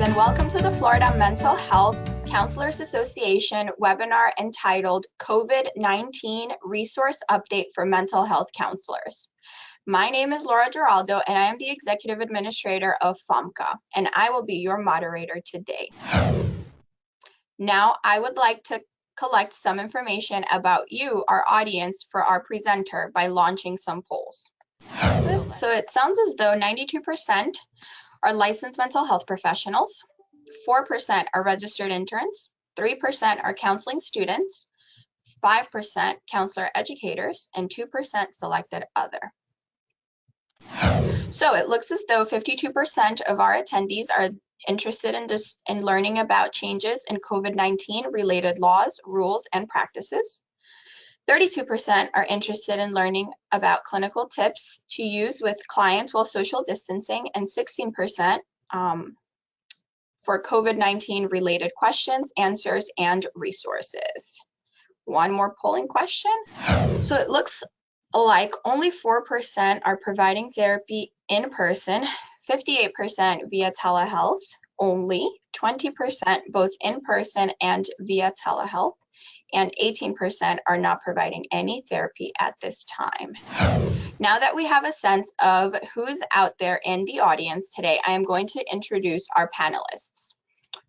and welcome to the Florida Mental Health Counselors Association webinar entitled COVID-19 Resource Update for Mental Health Counselors. My name is Laura Giraldo, and I am the Executive Administrator of FMHCA, and I will be your moderator today. Now, I would like to collect some information about you, our audience, for our presenter by launching some polls. So it sounds as though 92% are licensed mental health professionals, 4% are registered interns, 3% are counseling students, 5% counselor educators, and 2% selected other. So it looks as though 52% of our attendees are interested in learning about changes in COVID-19 related laws, rules, and practices. 32% are interested in learning about clinical tips to use with clients while social distancing, and 16% for COVID-19 related questions, answers, and resources. One more polling question. So it looks like only 4% are providing therapy in person, 58% via telehealth only, 20% both in person and via telehealth, and 18% are not providing any therapy at this time. Now that we have a sense of who's out there in the audience today, I am going to introduce our panelists.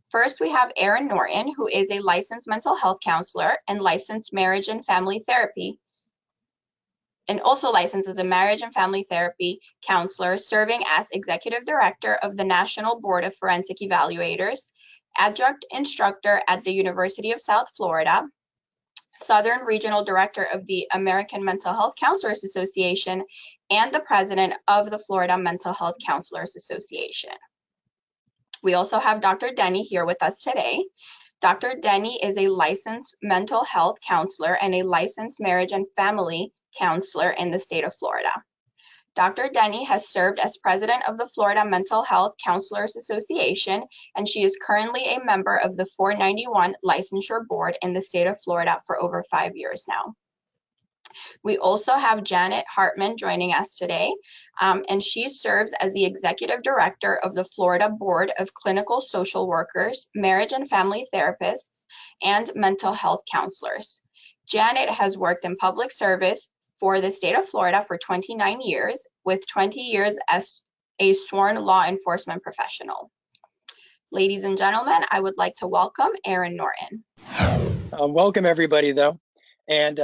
First, we have Erin Norton, who is a licensed mental health counselor and licensed marriage and family therapy, and also licensed as a marriage and family therapy counselor, serving as Executive Director of the National Board of Forensic Evaluators, Adjunct Instructor at the University of South Florida, Southern Regional Director of the American Mental Health Counselors Association, and the President of the Florida Mental Health Counselors Association. We also have Dr. Denny here with us today. Dr. Denny is a licensed mental health counselor and a licensed marriage and family counselor in the state of Florida. Dr. Denny has served as president of the Florida Mental Health Counselors Association, and she is currently a member of the 491 Licensure Board in the state of Florida for over 5 years now. We also have Janet Hartman joining us today, and she serves as the executive director of the Florida Board of Clinical Social Workers, Marriage and Family Therapists, and Mental Health Counselors. Janet has worked in public service for the state of Florida for 29 years, with 20 years as a sworn law enforcement professional. Ladies and gentlemen, I would like to welcome Erin Norton. Welcome everybody though. And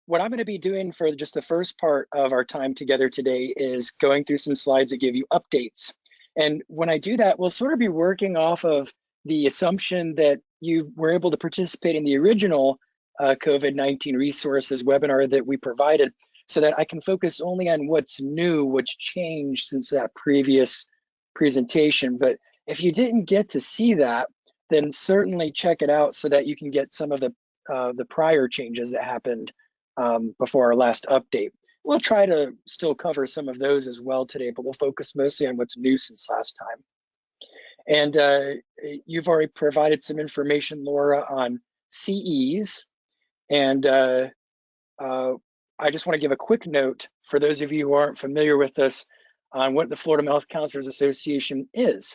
what I'm going to be doing for just the first part of our time together today is going through some slides that give you updates. And when I do that, we'll sort of be working off of the assumption that you were able to participate in the original COVID-19 resources webinar that we provided, so that I can focus only on what's new, what's changed since that previous presentation. But if you didn't get to see that, then certainly check it out so that you can get some of the prior changes that happened before our last update. We'll try to still cover some of those as well today, but we'll focus mostly on what's new since last time. And you've already provided some information, Laura, on CEs. And I just want to give a quick note for those of you who aren't familiar with this on what the Florida Mental Health Counselors Association is.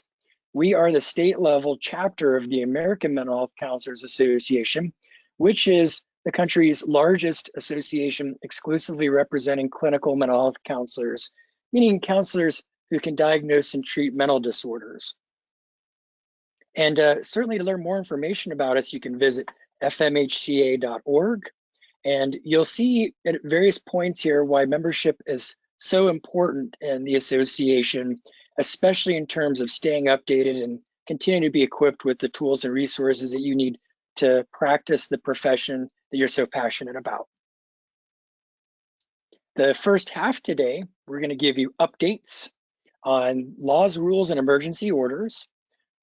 We are the state level chapter of the American Mental Health Counselors Association, which is the country's largest association exclusively representing clinical mental health counselors, meaning counselors who can diagnose and treat mental disorders. And certainly to learn more information about us, you can visit FMHCA.org, and you'll see at various points here why membership is so important in the association, especially in terms of staying updated and continuing to be equipped with the tools and resources that you need to practice the profession that you're so passionate about. The first half today, we're going to give you updates on laws, rules, and emergency orders,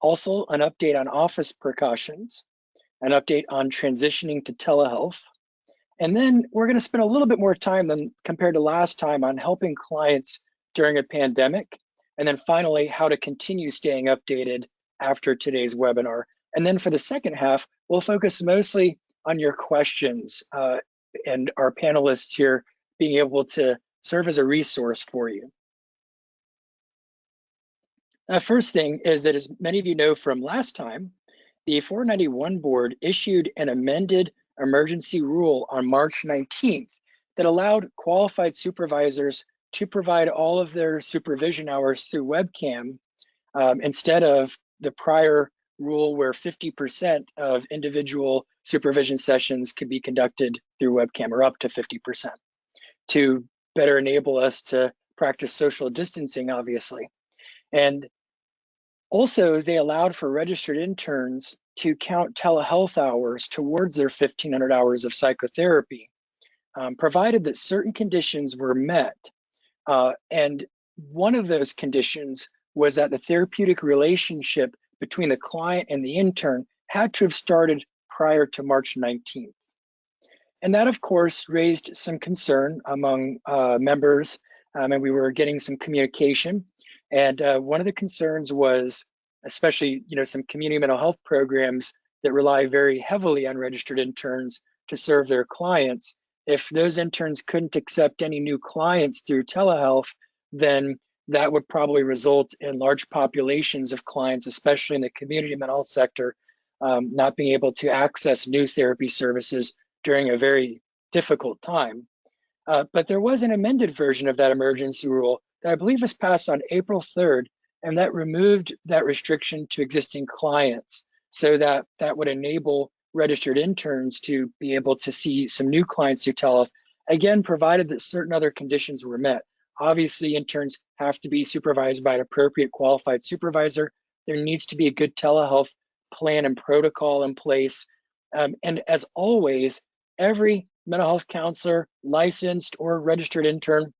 also an update on office precautions, an update on transitioning to telehealth, and then we're going to spend a little bit more time than compared to last time on helping clients during a pandemic, and then finally how to continue staying updated after today's webinar. And then for the second half, we'll focus mostly on your questions and our panelists here being able to serve as a resource for you. First thing is that, as many of you know from last time, the 491 board issued an amended emergency rule on March 19th that allowed qualified supervisors to provide all of their supervision hours through webcam instead of the prior rule where 50% of individual supervision sessions could be conducted through webcam, or up to 50%, to better enable us to practice social distancing, obviously. And also, they allowed for registered interns to count telehealth hours towards their 1,500 hours of psychotherapy, provided that certain conditions were met. And one of those conditions was that the therapeutic relationship between the client and the intern had to have started prior to March 19th. And that, of course, raised some concern among members, and we were getting some communication. And one of the concerns was, especially, some community mental health programs that rely very heavily on registered interns to serve their clients. If those interns couldn't accept any new clients through telehealth, then that would probably result in large populations of clients, especially in the community mental health sector, not being able to access new therapy services during a very difficult time. But there was an amended version of that emergency rule that I believe was passed on April 3rd, and that removed that restriction to existing clients, so that would enable registered interns to be able to see some new clients through telehealth, again, provided that certain other conditions were met. Obviously, interns have to be supervised by an appropriate qualified supervisor. There needs to be a good telehealth plan and protocol in place. And as always, every mental health counselor, licensed or registered intern,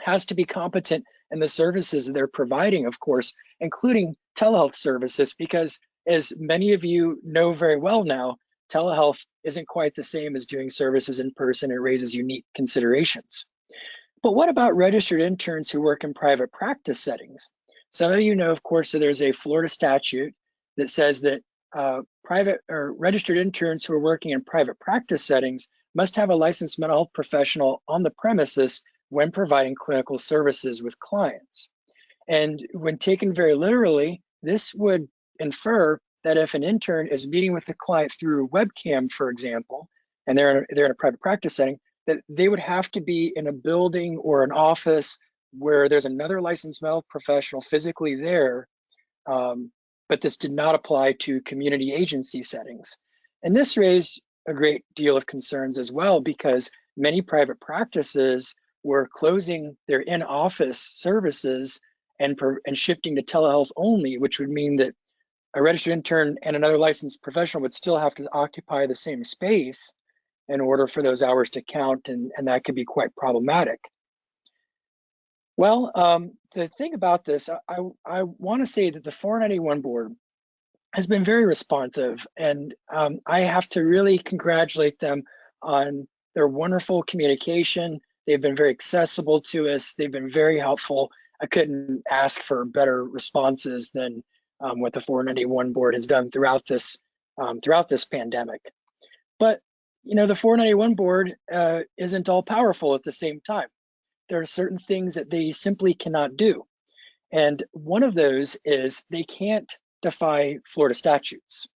has to be competent in the services they're providing, of course, including telehealth services, because as many of you know very well now, telehealth isn't quite the same as doing services in person. It raises unique considerations. But what about registered interns who work in private practice settings? Some of you know, of course, that there's a Florida statute that says that private or registered interns who are working in private practice settings must have a licensed mental health professional on the premises when providing clinical services with clients. And when taken very literally, this would infer that if an intern is meeting with the client through webcam, for example, and they're in a private practice setting, that they would have to be in a building or an office where there's another licensed mental health professional physically there. But this did not apply to community agency settings. And this raised a great deal of concerns as well, because many private practices were closing their in-office services and shifting to telehealth only, which would mean that a registered intern and another licensed professional would still have to occupy the same space in order for those hours to count, and that could be quite problematic. Well, the thing about this, I want to say that the 491 board has been very responsive, and I have to really congratulate them on their wonderful communication. They've been very accessible to us. They've been very helpful. I couldn't ask for better responses than what the 491 board has done throughout this pandemic. But the 491 board isn't all powerful at the same time. There are certain things that they simply cannot do. And one of those is they can't defy Florida statutes.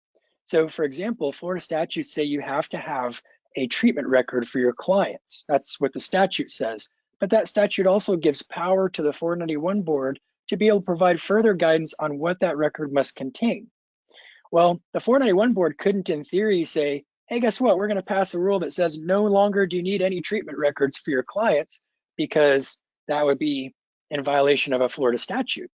So for example, Florida statutes say you have to have a treatment record for your clients. That's what the statute says. But that statute also gives power to the 491 board to be able to provide further guidance on what that record must contain. Well, the 491 board couldn't in theory say, hey, guess what? We're going to pass a rule that says no longer do you need any treatment records for your clients, because that would be in violation of a Florida statute.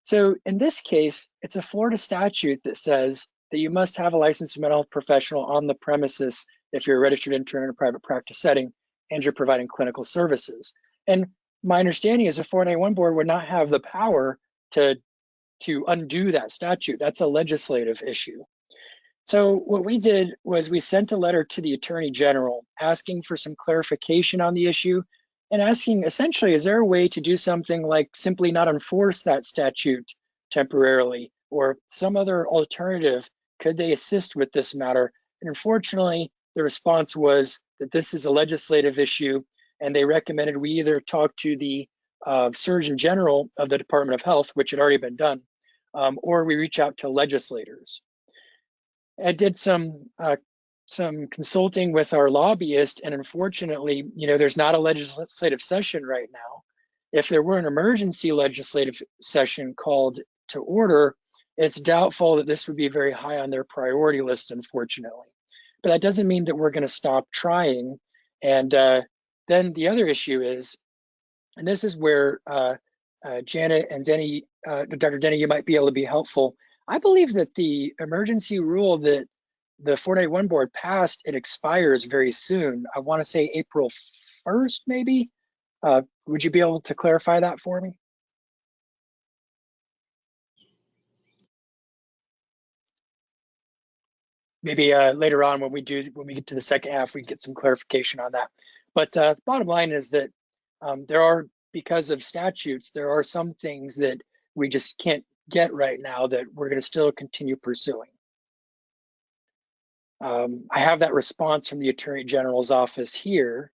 So in this case, it's a Florida statute that says that you must have a licensed mental health professional on the premises if you're a registered intern in a private practice setting and you're providing clinical services. And my understanding is the 491 board would not have the power to undo that statute. That's a legislative issue. So what we did was we sent a letter to the Attorney General asking for some clarification on the issue, and asking essentially, is there a way to do something like simply not enforce that statute temporarily, or some other alternative? Could they assist with this matter? And unfortunately, the response was that this is a legislative issue, and they recommended we either talk to the Surgeon General of the Department of Health, which had already been done, or we reach out to legislators. I did some consulting with our lobbyist, and unfortunately, there's not a legislative session right now. If there were an emergency legislative session called to order, it's doubtful that this would be very high on their priority list, unfortunately. But that doesn't mean that we're going to stop trying. And then the other issue is, and this is where Janet and Denny, Dr. Denny, you might be able to be helpful. I believe that the emergency rule that the 491 board passed, it expires very soon. I want to say April 1st, maybe. Would you be able to clarify that for me? Maybe later on when we get to the second half, we get some clarification on that. But the bottom line is that because of statutes, there are some things that we just can't get right now that we're going to still continue pursuing. I have that response from the Attorney General's office here,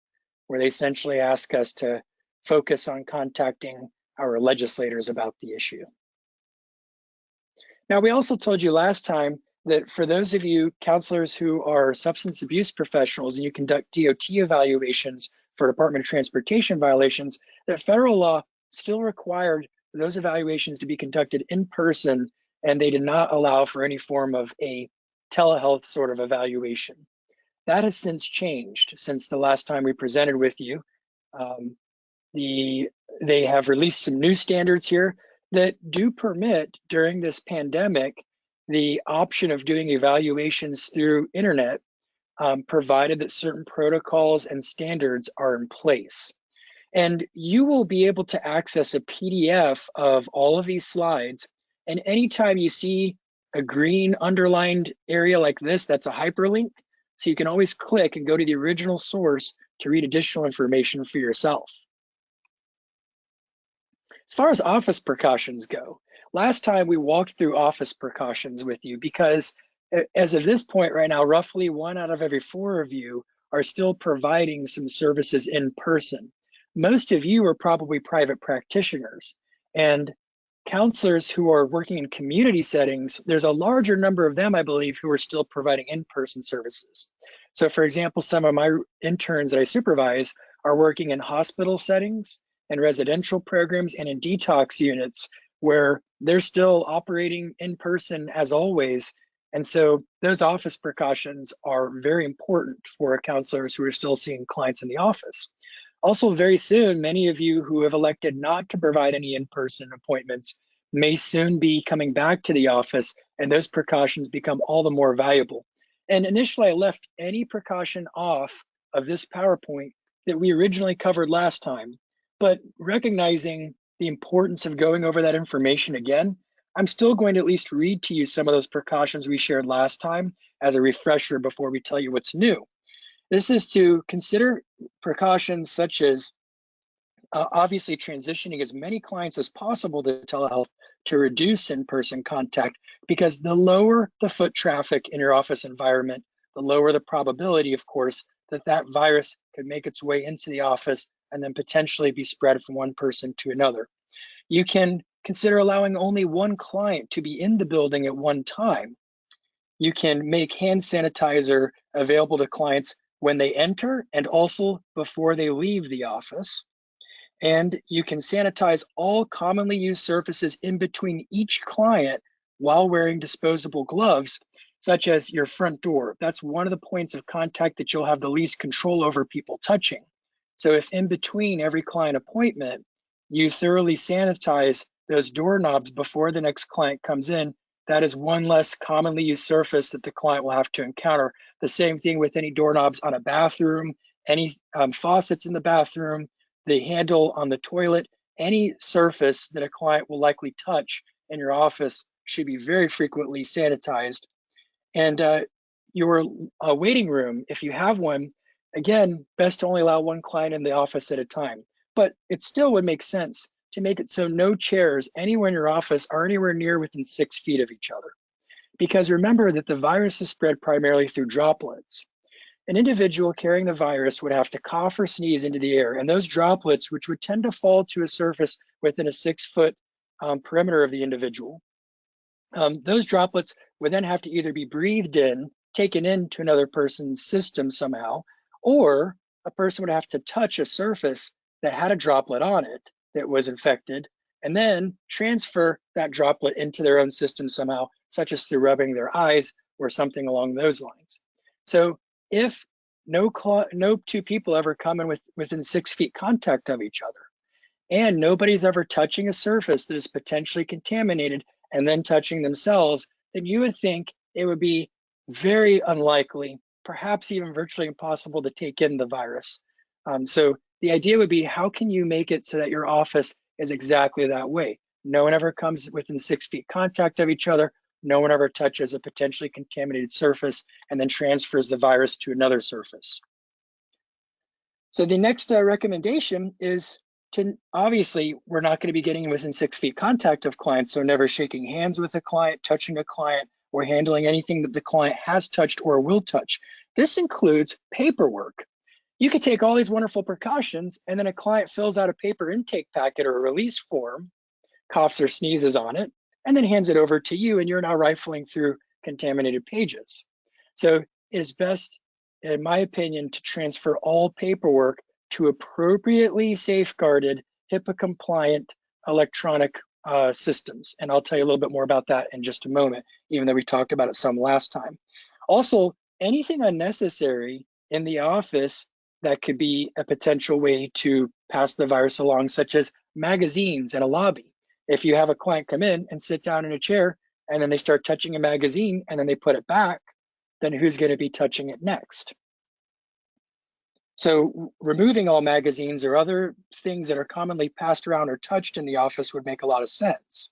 where they essentially ask us to focus on contacting our legislators about the issue. Now, we also told you last time that for those of you counselors who are substance abuse professionals and you conduct DOT evaluations for Department of Transportation violations, that federal law still required those evaluations to be conducted in person, and they did not allow for any form of a telehealth sort of evaluation. That has since changed since the last time we presented with you. They have released some new standards here that do permit during this pandemic the option of doing evaluations through internet, provided that certain protocols and standards are in place. And you will be able to access a PDF of all of these slides. And anytime you see a green underlined area like this, that's a hyperlink. So you can always click and go to the original source to read additional information for yourself. As far as office precautions go, last time we walked through office precautions with you because as of this point right now, roughly 1 out of every 4 of you are still providing some services in person. Most of you are probably private practitioners, and counselors who are working in community settings, there's a larger number of them, I believe, who are still providing in-person services. So for example, some of my interns that I supervise are working in hospital settings and residential programs and in detox units where they're still operating in person as always. And so those office precautions are very important for counselors who are still seeing clients in the office. Also, very soon, many of you who have elected not to provide any in-person appointments may soon be coming back to the office, and those precautions become all the more valuable. And initially, I left any precaution off of this PowerPoint that we originally covered last time, but recognizing the importance of going over that information again, I'm still going to at least read to you some of those precautions we shared last time as a refresher before we tell you what's new. This is to consider precautions such as obviously transitioning as many clients as possible to telehealth to reduce in-person contact, because the lower the foot traffic in your office environment, the lower the probability, of course, that that virus could make its way into the office and then potentially be spread from one person to another. You can consider allowing only one client to be in the building at one time. You can make hand sanitizer available to clients when they enter and also before they leave the office. And you can sanitize all commonly used surfaces in between each client while wearing disposable gloves, such as your front door. That's one of the points of contact that you'll have the least control over people touching. So if in between every client appointment, you thoroughly sanitize those doorknobs before the next client comes in, that is one less commonly used surface that the client will have to encounter. The same thing with any doorknobs on a bathroom, any faucets in the bathroom, the handle on the toilet, any surface that a client will likely touch in your office should be very frequently sanitized. And your waiting room, if you have one, again, best to only allow one client in the office at a time. But it still would make sense to make it so no chairs anywhere in your office are anywhere near within 6 feet of each other. Because remember that the virus is spread primarily through droplets. An individual carrying the virus would have to cough or sneeze into the air, and those droplets, which would tend to fall to a surface within a 6-foot perimeter of the individual, those droplets would then have to either be breathed in, taken into another person's system somehow, or a person would have to touch a surface that had a droplet on it that was infected, and then transfer that droplet into their own system somehow, such as through rubbing their eyes or something along those lines. So if no two people ever come in within 6 feet contact of each other, and nobody's ever touching a surface that is potentially contaminated and then touching themselves, then you would think it would be very unlikely, perhaps even virtually impossible, to take in the virus. So the idea would be, how can you make it so that your office is exactly that way? No one ever comes within 6 feet contact of each other. No one ever touches a potentially contaminated surface and then transfers the virus to another surface. So the next recommendation is to, obviously, we're not going to be getting within 6 feet contact of clients, so never shaking hands with a client, touching a client, or handling anything that the client has touched or will touch. This includes paperwork. You could take all these wonderful precautions, and then a client fills out a paper intake packet or a release form, coughs or sneezes on it, and then hands it over to you, and you're now rifling through contaminated pages. So it is best, in my opinion, to transfer all paperwork to appropriately safeguarded, HIPAA compliant electronic systems. And I'll tell you a little bit more about that in just a moment, even though we talked about it some last time. Also, anything unnecessary in the office that could be a potential way to pass the virus along, such as magazines in a lobby. If you have a client come in and sit down in a chair, and then they start touching a magazine, and then they put it back, then who's going to be touching it next? So removing all magazines or other things that are commonly passed around or touched in the office would make a lot of sense.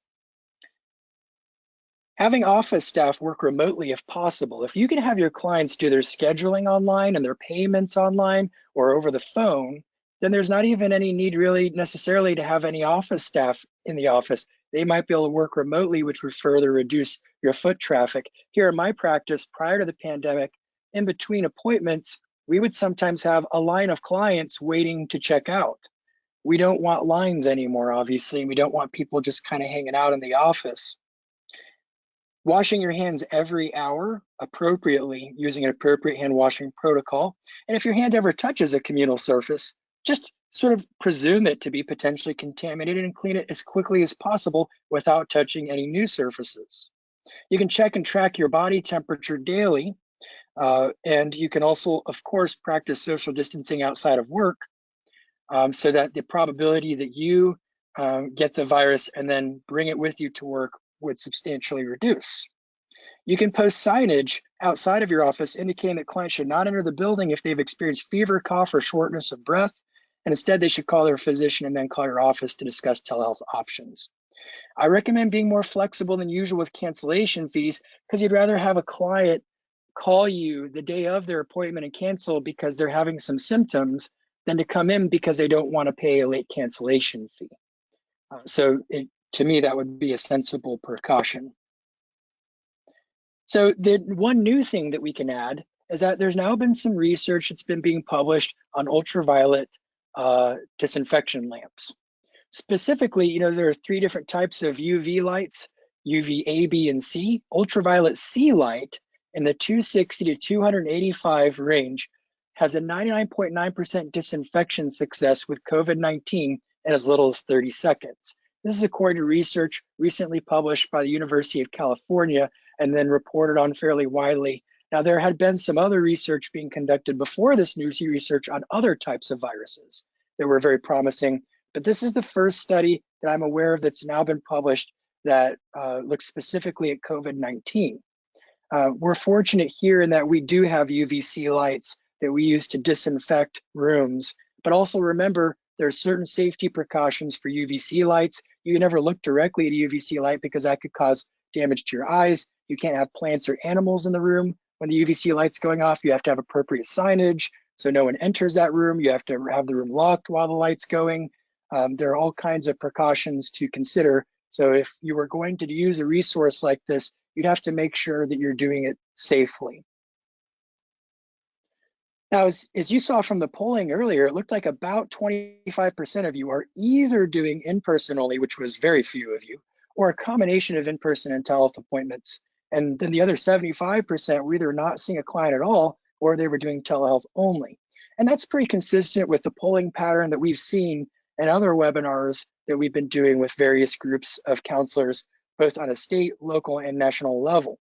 Having office staff work remotely if possible. If you can have your clients do their scheduling online and their payments online or over the phone, then there's not even any need really necessarily to have any office staff in the office. They might be able to work remotely, which would further reduce your foot traffic. Here in my practice, prior to the pandemic, in between appointments, we would sometimes have a line of clients waiting to check out. We don't want lines anymore, obviously. We don't want people just kind of hanging out in the office. Washing your hands every hour appropriately, using an appropriate hand washing protocol. And if your hand ever touches a communal surface, just sort of presume it to be potentially contaminated and clean it as quickly as possible without touching any new surfaces. You can check and track your body temperature daily. And you can also, of course, practice social distancing outside of work so that the probability that you get the virus and then bring it with you to work would substantially reduce. You can post signage outside of your office indicating that clients should not enter the building if they've experienced fever, cough, or shortness of breath, and instead they should call their physician and then call your office to discuss telehealth options. I recommend being more flexible than usual with cancellation fees because you'd rather have a client call you the day of their appointment and cancel because they're having some symptoms than to come in because they don't want to pay a late cancellation fee. To me, that would be a sensible precaution. So the one new thing that we can add is that there's now been some research that's been being published on ultraviolet disinfection lamps. Specifically, there are 3 different types of UV lights, UVA, B, and C. Ultraviolet C light in the 260 to 285 range has a 99.9% disinfection success with COVID-19 in as little as 30 seconds. This is according to research recently published by the University of California and then reported on fairly widely. Now, there had been some other research being conducted before this new research on other types of viruses that were very promising, but this is the first study that I'm aware of that's now been published that looks specifically at COVID-19. We're fortunate here in that we do have UVC lights that we use to disinfect rooms, but also remember there are certain safety precautions for UVC lights. You can never look directly at a UVC light because that could cause damage to your eyes. You can't have plants or animals in the room when the UVC light's going off. You have to have appropriate signage so no one enters that room. You have to have the room locked while the light's going. There are all kinds of precautions to consider. So if you were going to use a resource like this, you'd have to make sure that you're doing it safely. Now, as you saw from the polling earlier, it looked like about 25% of you are either doing in-person only, which was very few of you, or a combination of in-person and telehealth appointments. And then the other 75% were either not seeing a client at all, or they were doing telehealth only. And that's pretty consistent with the polling pattern that we've seen in other webinars that we've been doing with various groups of counselors, both on a state, local, and national level.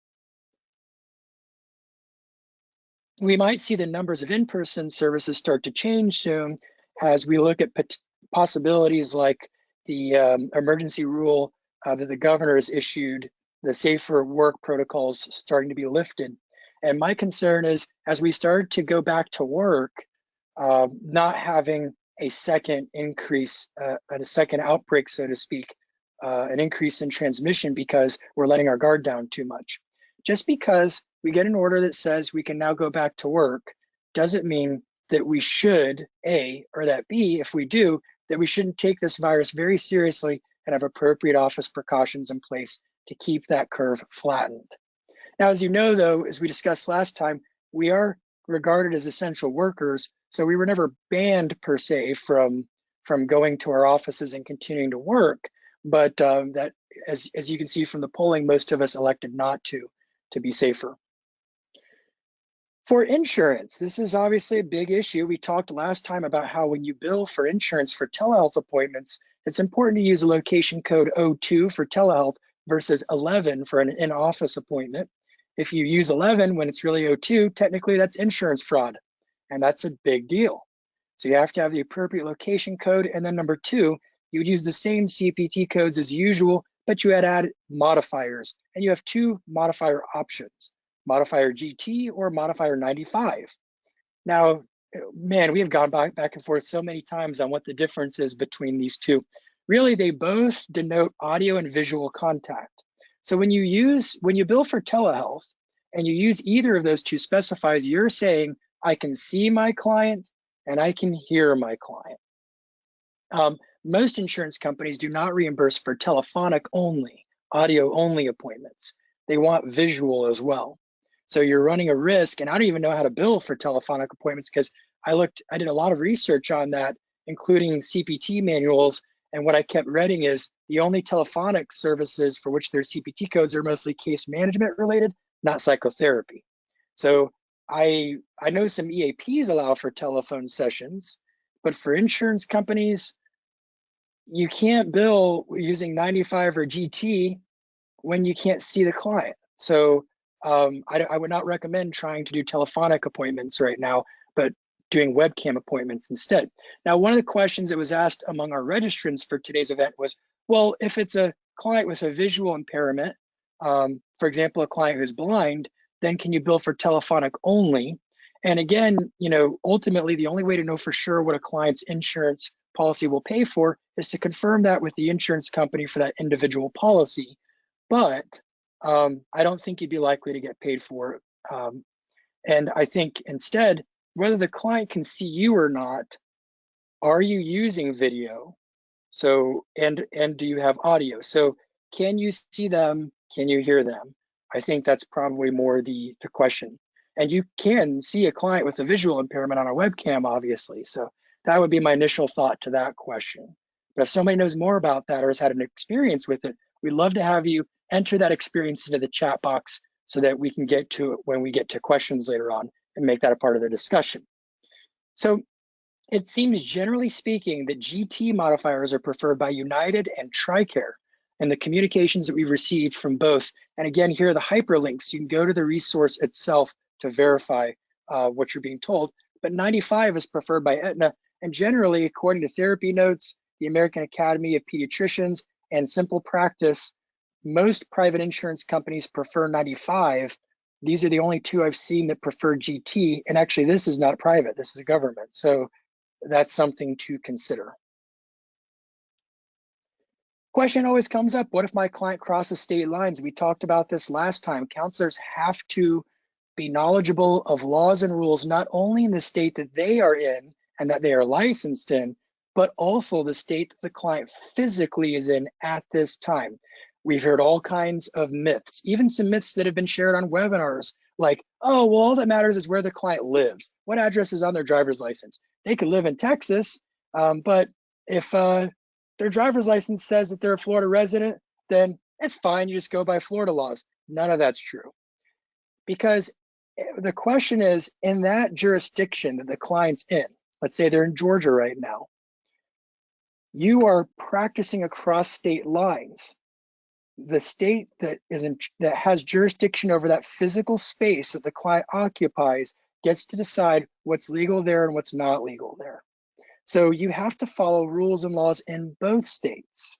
We might see the numbers of in-person services start to change soon as we look at possibilities like the emergency rule that the governor has issued, the safer work protocols starting to be lifted. And my concern is as we start to go back to work, not having a second increase, a second outbreak, so to speak, an increase in transmission because we're letting our guard down too much. Just because we get an order that says we can now go back to work doesn't mean that we should, A, or that B, if we do, that we shouldn't take this virus very seriously and have appropriate office precautions in place to keep that curve flattened. Now, as you know, though, as we discussed last time, we are regarded as essential workers, so we were never banned per se from going to our offices and continuing to work, but that, as you can see from the polling, most of us elected not to be safer. For insurance, this is obviously a big issue. We talked last time about how when you bill for insurance for telehealth appointments, it's important to use a location code 02 for telehealth versus 11 for an in-office appointment. If you use 11 when it's really 02, technically that's insurance fraud, and that's a big deal. So you have to have the appropriate location code, and then number 2, you would use the same CPT codes as usual, but you had added modifiers, and you have 2 modifier options, modifier GT or modifier 95. Now, man, we have gone back and forth so many times on what the difference is between these two. Really, they both denote audio and visual contact. So when you bill for telehealth and you use either of those 2 specifiers, you're saying, I can see my client and I can hear my client. Most insurance companies do not reimburse for telephonic only, audio only appointments. They want visual as well. So you're running a risk, and I don't even know how to bill for telephonic appointments because I did a lot of research on that, including CPT manuals, and what I kept reading is the only telephonic services for which there's CPT codes are mostly case management related, not psychotherapy. So I know some EAPs allow for telephone sessions, but for insurance companies, you can't bill using 95 or GT when you can't see the client. So I would not recommend trying to do telephonic appointments right now, but doing webcam appointments instead. Now, one of the questions that was asked among our registrants for today's event was, well, if it's a client with a visual impairment, for example, a client who's blind, then can you bill for telephonic only? And again, ultimately, the only way to know for sure what a client's insurance policy will pay for is to confirm that with the insurance company for that individual policy. But I don't think you'd be likely to get paid for it. And I think instead, whether the client can see you or not, are you using video? So, and do you have audio? So can you see them? Can you hear them? I think that's probably more the question. And you can see a client with a visual impairment on a webcam, obviously. So that would be my initial thought to that question. But if somebody knows more about that or has had an experience with it, we'd love to have you enter that experience into the chat box so that we can get to it when we get to questions later on and make that a part of the discussion. So it seems, generally speaking, that GT modifiers are preferred by United and TRICARE and the communications that we've received from both. And again, here are the hyperlinks. You can go to the resource itself to verify what you're being told. But 95 is preferred by Aetna. And generally, according to therapy notes, the American Academy of Pediatricians, and Simple Practice, most private insurance companies prefer 95. These are the only 2 I've seen that prefer GT. And actually, this is not private, this is government. So that's something to consider. Question always comes up, what if my client crosses state lines? We talked about this last time. Counselors have to be knowledgeable of laws and rules, not only in the state that they are in and that they are licensed in, but also the state that the client physically is in at this time. We've heard all kinds of myths, even some myths that have been shared on webinars, like, oh, well, all that matters is where the client lives. What address is on their driver's license? They could live in Texas, but if their driver's license says that they're a Florida resident, then it's fine. You just go by Florida laws. None of that's true. Because the question is, in that jurisdiction that the client's in, let's say they're in Georgia right now, you are practicing across state lines. The state that has jurisdiction over that physical space that the client occupies gets to decide what's legal there and what's not legal there. So you have to follow rules and laws in both states.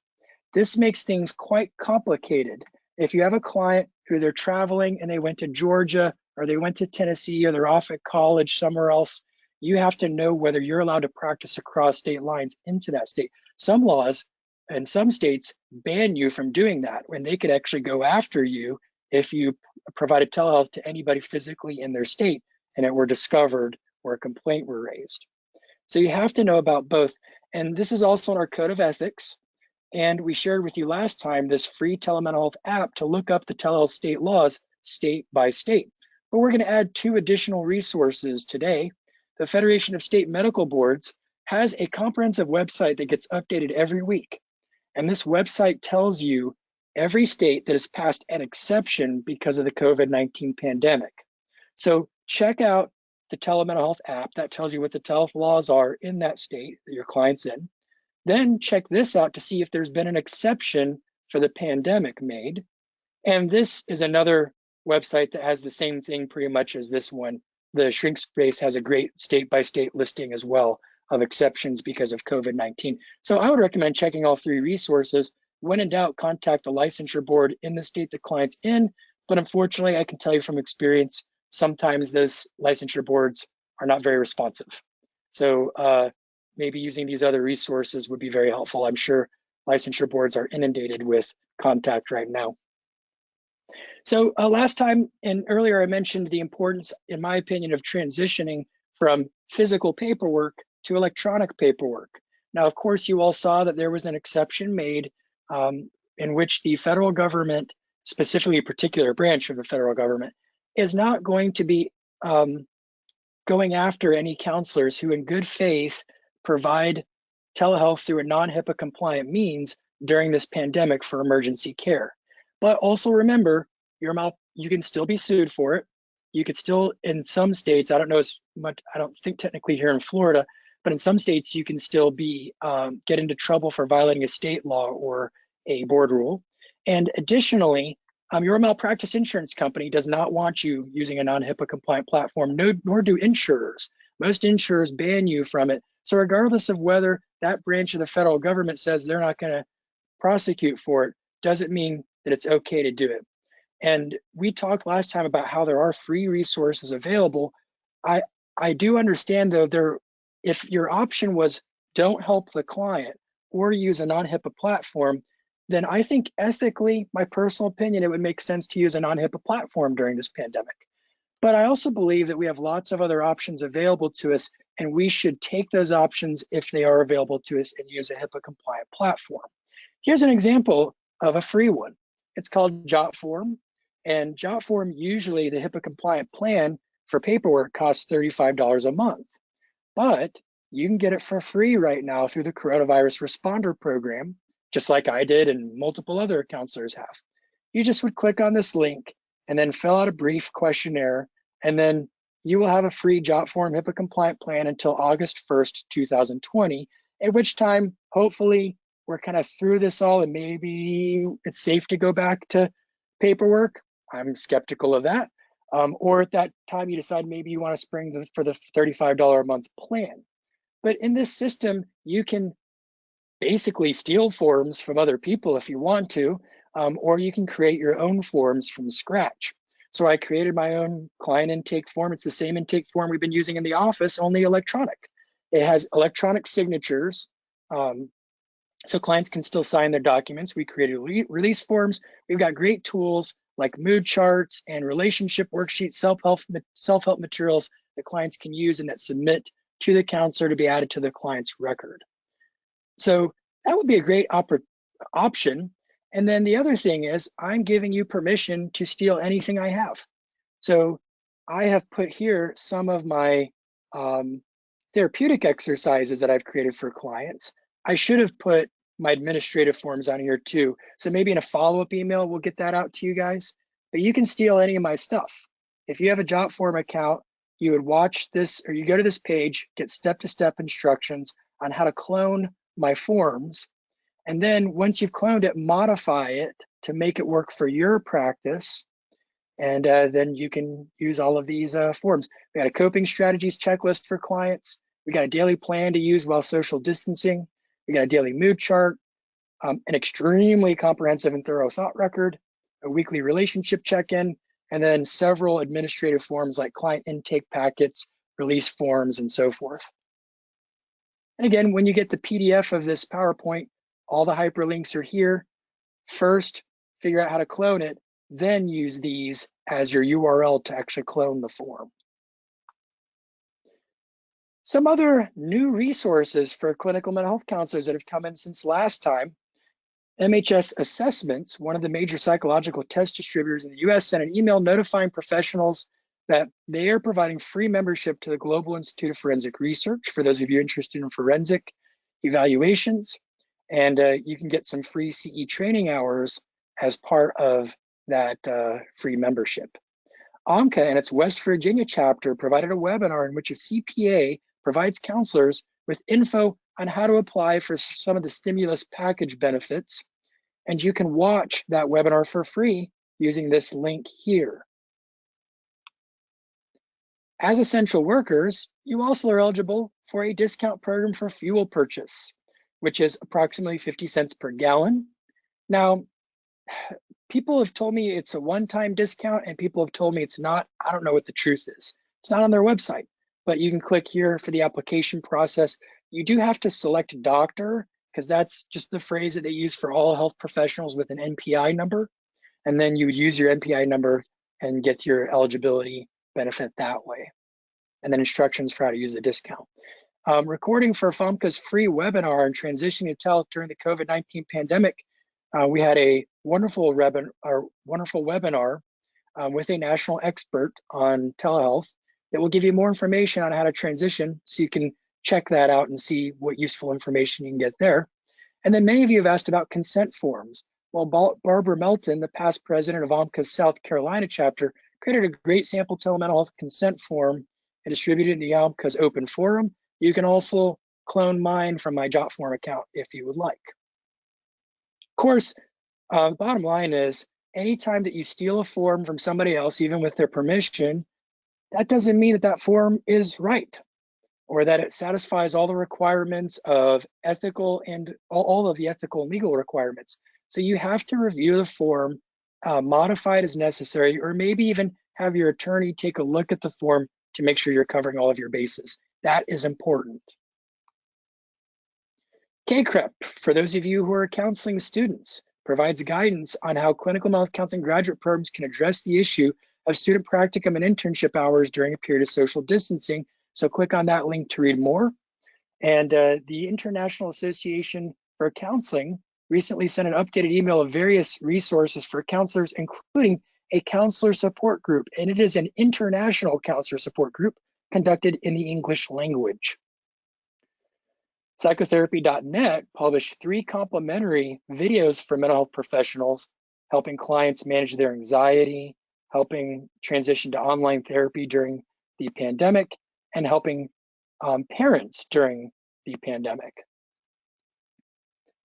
This makes things quite complicated. If you have a client who they're traveling and they went to Georgia or they went to Tennessee or they're off at college somewhere else, you have to know whether you're allowed to practice across state lines into that state. Some laws in some states ban you from doing that, when they could actually go after you if you provided telehealth to anybody physically in their state and it were discovered or a complaint were raised. So you have to know about both. And this is also in our code of ethics. And we shared with you last time this free telemental health app to look up the telehealth state laws state by state. But we're going to add 2 additional resources today. The Federation of State Medical Boards has a comprehensive website that gets updated every week. And this website tells you every state that has passed an exception because of the COVID-19 pandemic. So check out the telemental health app that tells you what the telehealth laws are in that state that your client's in. Then check this out to see if there's been an exception for the pandemic made. And this is another website that has the same thing pretty much as this one. The Shrink Space has a great state-by-state listing as well of exceptions because of COVID-19. So I would recommend checking all 3 resources. When in doubt, contact the licensure board in the state the client's in. But unfortunately, I can tell you from experience, sometimes those licensure boards are not very responsive. So maybe using these other resources would be very helpful. I'm sure licensure boards are inundated with contact right now. So last time and earlier, I mentioned the importance, in my opinion, of transitioning from physical paperwork to electronic paperwork. Now, of course, you all saw that there was an exception made in which the federal government, specifically a particular branch of the federal government, is not going to be going after any counselors who in good faith provide telehealth through a non-HIPAA compliant means during this pandemic for emergency care. But also remember, you can still be sued for it. You could still, in some states, I don't know as much, I don't think technically here in Florida, but in some states you can still be get into trouble for violating a state law or a board rule. And additionally, your malpractice insurance company does not want you using a non-HIPAA compliant platform, nor do insurers. Most insurers ban you from it. So regardless of whether that branch of the federal government says they're not going to prosecute for it, doesn't mean that it's okay to do it. And we talked last time about how there are free resources available. I do understand though, if your option was don't help the client or use a non-HIPAA platform, then I think ethically, my personal opinion, it would make sense to use a non-HIPAA platform during this pandemic. But I also believe that we have lots of other options available to us, and we should take those options if they are available to us and use a HIPAA compliant platform. Here's an example of a free one. It's called JotForm, and JotForm, usually the HIPAA compliant plan for paperwork costs $35 a month, but you can get it for free right now through the Coronavirus Responder Program, just like I did and multiple other counselors have. You just would click on this link and then fill out a brief questionnaire, and then you will have a free JotForm HIPAA compliant plan until August 1st, 2020, at which time, hopefully, we're kind of through this all and maybe it's safe to go back to paperwork. I'm skeptical of that. Or at that time, you decide maybe you want to spring for the $35 a month plan. But in this system, you can basically steal forms from other people if you want to, or you can create your own forms from scratch. So I created my own client intake form. It's the same intake form we've been using in the office, only electronic. It has electronic signatures, so clients can still sign their documents. We created release forms. We've got great tools like mood charts and relationship worksheets, self-help materials that clients can use and that submit to the counselor to be added to the client's record. So that would be a great option. And then the other thing is I'm giving you permission to steal anything I have. So I have put here some of my therapeutic exercises that I've created for clients. I should have put my administrative forms on here too. So maybe in a follow-up email, we'll get that out to you guys. But you can steal any of my stuff. If you have a Jotform account, you would watch this, or you go to this page, get step-to-step instructions on how to clone my forms. And then once you've cloned it, modify it to make it work for your practice. And then you can use all of these forms. We got a coping strategies checklist for clients. We got a daily plan to use while social distancing. We got a daily mood chart, an extremely comprehensive and thorough thought record, a weekly relationship check-in, and then several administrative forms like client intake packets, release forms, and so forth. And again, when you get the PDF of this PowerPoint, all the hyperlinks are here. First, figure out how to clone it, then use these as your URL to actually clone the form. Some other new resources for clinical mental health counselors that have come in since last time. MHS Assessments, one of the major psychological test distributors in the US, sent an email notifying professionals that they are providing free membership to the Global Institute of Forensic Research for those of you interested in forensic evaluations. And you can get some free CE training hours as part of that free membership. AMCA and its West Virginia chapter provided a webinar in which a CPA provides counselors with info on how to apply for some of the stimulus package benefits. And you can watch that webinar for free using this link here. As essential workers, you also are eligible for a discount program for fuel purchase, which is approximately 50 cents per gallon. Now, people have told me it's a one-time discount and people have told me it's not. I don't know what the truth is. It's not on their website, but you can click here for the application process. You do have to select doctor because that's just the phrase that they use for all health professionals with an NPI number. And then you would use your NPI number and get your eligibility benefit that way. And then instructions for how to use the discount. Recording for FOMCA's free webinar on transitioning to telehealth during the COVID-19 pandemic. We had a wonderful webinar with a national expert on telehealth that will give you more information on how to transition, so you can check that out and see what useful information you can get there. And then many of you have asked about consent forms. Well, Barbara Melton, the past president of AMCA's South Carolina chapter, created a great sample telemental health consent form and distributed it in the AMCA's open forum. You can also clone mine from my Jotform account if you would like. Of course, the bottom line is anytime that you steal a form from somebody else, even with their permission, that doesn't mean that that form is right or that it satisfies all the requirements of ethical and all of the ethical and legal requirements. So you have to review the form, modify it as necessary, or maybe even have your attorney take a look at the form to make sure you're covering all of your bases. That is important. KCREP, for those of you who are counseling students, provides guidance on how clinical mental health counseling graduate programs can address the issue of student practicum and internship hours during a period of social distancing. So click on that link to read more. And the International Association for Counseling recently sent an updated email of various resources for counselors, including a counselor support group. And it is an international counselor support group conducted in the English language. Psychotherapy.net published 3 complimentary videos for mental health professionals, helping clients manage their anxiety, helping transition to online therapy during the pandemic, and helping parents during the pandemic.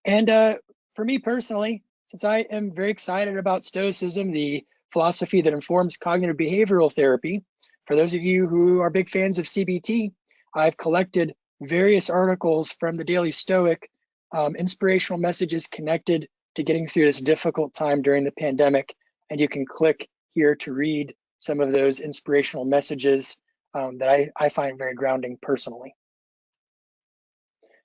And for me personally, since I am very excited about Stoicism, the philosophy that informs cognitive behavioral therapy, for those of you who are big fans of CBT, I've collected various articles from the Daily Stoic, inspirational messages connected to getting through this difficult time during the pandemic. And you can click here to read some of those inspirational messages that I find very grounding personally.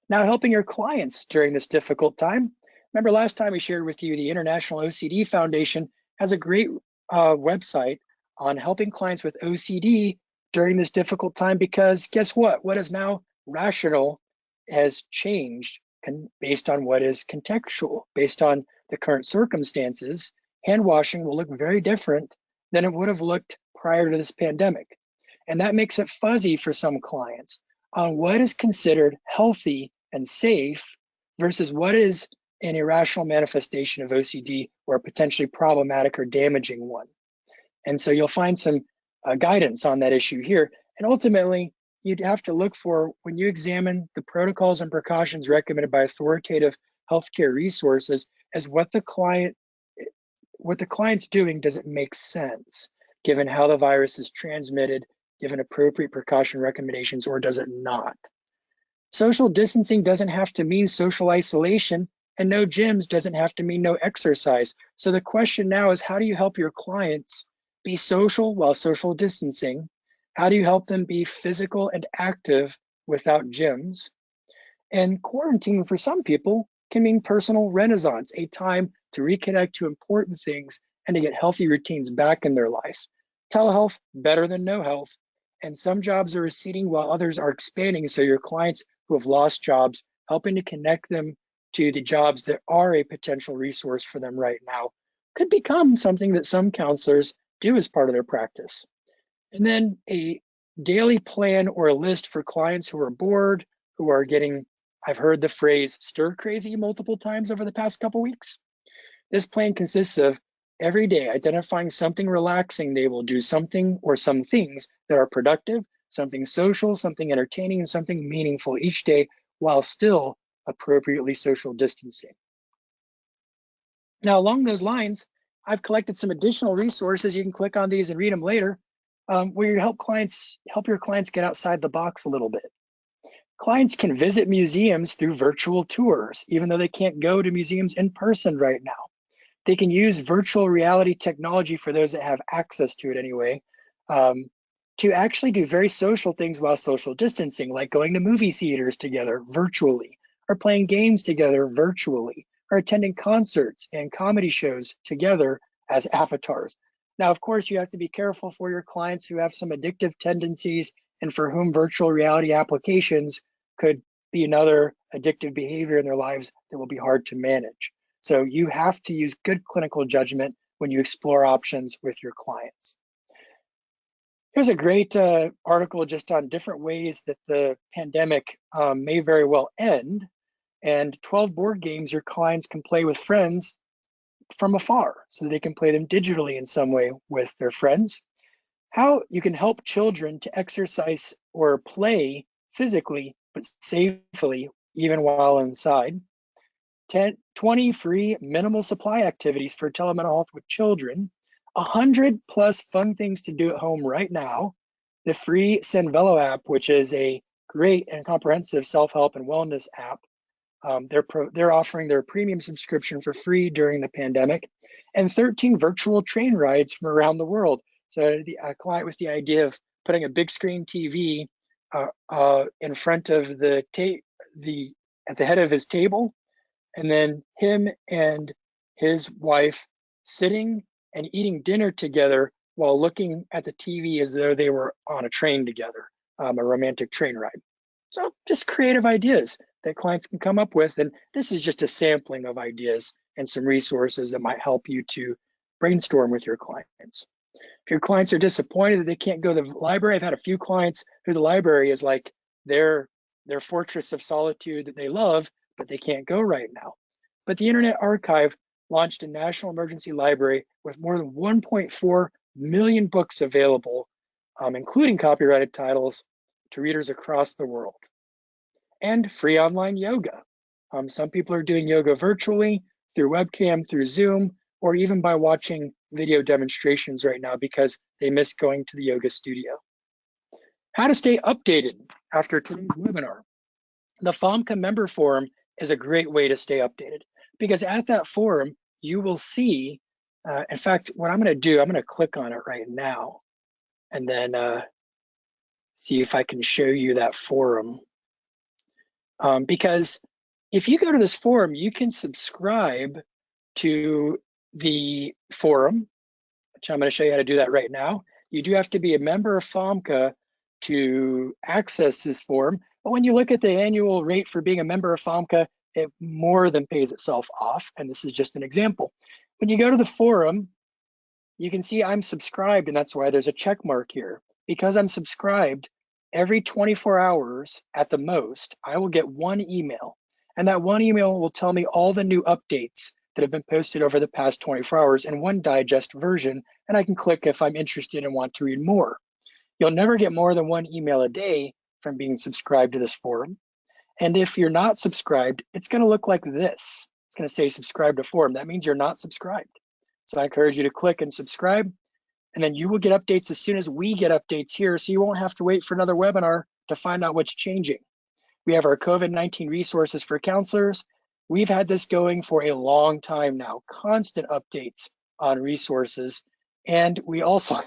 Now, helping your clients during this difficult time. Remember last time we shared with you the International OCD Foundation has a great website on helping clients with OCD during this difficult time, because guess what? What is now rational has changed based on what is contextual, based on the current circumstances, hand washing will look very different than it would have looked prior to this pandemic. And that makes it fuzzy for some clients on what is considered healthy and safe versus what is an irrational manifestation of OCD or a potentially problematic or damaging one. And so you'll find some guidance on that issue here. And ultimately, you'd have to look for, when you examine the protocols and precautions recommended by authoritative healthcare resources, as what the client's doing, does it make sense given how the virus is transmitted, given appropriate precaution recommendations, or does it not? Social distancing doesn't have to mean social isolation, and no gyms doesn't have to mean no exercise. So the question now is, how do you help your clients be social while social distancing? How do you help them be physical and active without gyms? And quarantine for some people can mean personal renaissance, a time to reconnect to important things and to get healthy routines back in their life. Telehealth, better than no health. And some jobs are receding while others are expanding. So your clients who have lost jobs, helping to connect them to the jobs that are a potential resource for them right now, could become something that some counselors do as part of their practice. And then a daily plan or a list for clients who are bored, who are getting, I've heard the phrase stir crazy multiple times over the past couple weeks. This plan consists of every day identifying something relaxing they will do, something or some things that are productive, something social, something entertaining, and something meaningful each day while still appropriately social distancing. Now, along those lines, I've collected some additional resources. You can click on these and read them later, where you help your clients get outside the box a little bit. Clients can visit museums through virtual tours, even though they can't go to museums in person right now. They can use virtual reality technology, for those that have access to it anyway, to actually do very social things while social distancing, like going to movie theaters together virtually, or playing games together virtually, or attending concerts and comedy shows together as avatars. Now, of course, you have to be careful for your clients who have some addictive tendencies and for whom virtual reality applications could be another addictive behavior in their lives that will be hard to manage. So you have to use good clinical judgment when you explore options with your clients. Here's a great article just on different ways that the pandemic may very well end, and 12 board games your clients can play with friends from afar, so they can play them digitally in some way with their friends. How you can help children to exercise or play physically but safely even while inside. 20 free minimal supply activities for telemental health with children. 100 plus fun things to do at home right now. The free Senvello app, which is a great and comprehensive self-help and wellness app. They're offering their premium subscription for free during the pandemic, and 13 virtual train rides from around the world. So a client with the idea of putting a big screen TV in front of at the head of his table, and then him and his wife sitting and eating dinner together while looking at the TV as though they were on a train together, a romantic train ride. So just creative ideas that clients can come up with. And this is just a sampling of ideas and some resources that might help you to brainstorm with your clients. If your clients are disappointed that they can't go to the library, I've had a few clients who the library is like their fortress of solitude that they love, but they can't go right now. But the Internet Archive launched a national emergency library with more than 1.4 million books available, including copyrighted titles, to readers across the world. And free online yoga. Some people are doing yoga virtually, through webcam, through Zoom, or even by watching video demonstrations right now because they miss going to the yoga studio. How to stay updated after today's webinar. The FMHCA member forum is a great way to stay updated because at that forum, you will see, in fact, what I'm gonna do, I'm gonna click on it right now and then see if I can show you that forum. Because if you go to this forum, you can subscribe to the forum, which I'm going to show you how to do that right now. You do have to be a member of FMHCA to access this forum. But when you look at the annual rate for being a member of FMHCA, it more than pays itself off. And this is just an example. When you go to the forum, you can see I'm subscribed, and that's why there's a check mark here. Because I'm subscribed, every 24 hours at the most, I will get one email. And that one email will tell me all the new updates that have been posted over the past 24 hours in one digest version, and I can click if I'm interested and want to read more. You'll never get more than one email a day from being subscribed to this forum. And if you're not subscribed, it's going to look like this. It's going to say subscribe to forum. That means you're not subscribed. So I encourage you to click and subscribe, and then you will get updates as soon as we get updates here, so you won't have to wait for another webinar to find out what's changing. We have our COVID-19 resources for counselors. We've had this going for a long time now, constant updates on resources. And we also,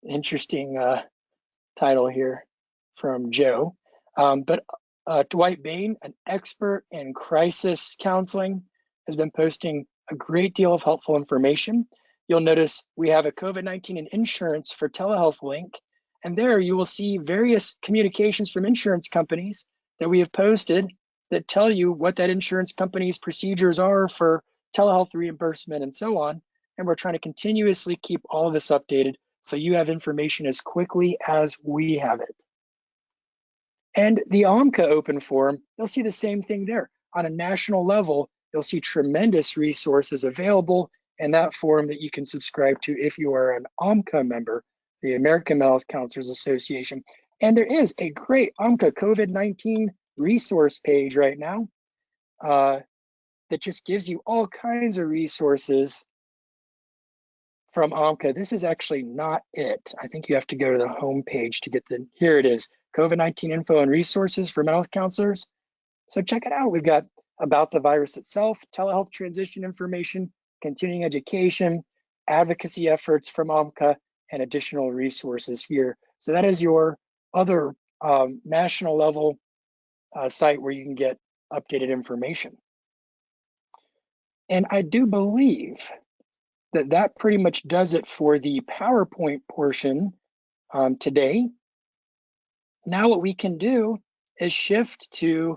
interesting title here from Joe, but Dwight Bain, an expert in crisis counseling, has been posting a great deal of helpful information. You'll notice we have a COVID-19 and insurance for telehealth link, and there you will see various communications from insurance companies that we have posted that tell you what that insurance company's procedures are for telehealth reimbursement and so on. And we're trying to continuously keep all of this updated so you have information as quickly as we have it. And the AMCA open forum, you'll see the same thing there. On a national level, you'll see tremendous resources available in that forum that you can subscribe to if you are an AMCA member, the American Mental Health Counselors Association. And there is a great AMCA COVID-19 resource page right now that just gives you all kinds of resources from AMCA. This is actually not it. I think you have to go to the home page to get the, here it is, COVID-19 info and resources for mental health counselors. So check it out. We've got about the virus itself, telehealth transition information, continuing education, advocacy efforts from AMCA, and additional resources here. So that is your other national level site where you can get updated information. And I do believe that that pretty much does it for the PowerPoint portion today. Now what we can do is shift to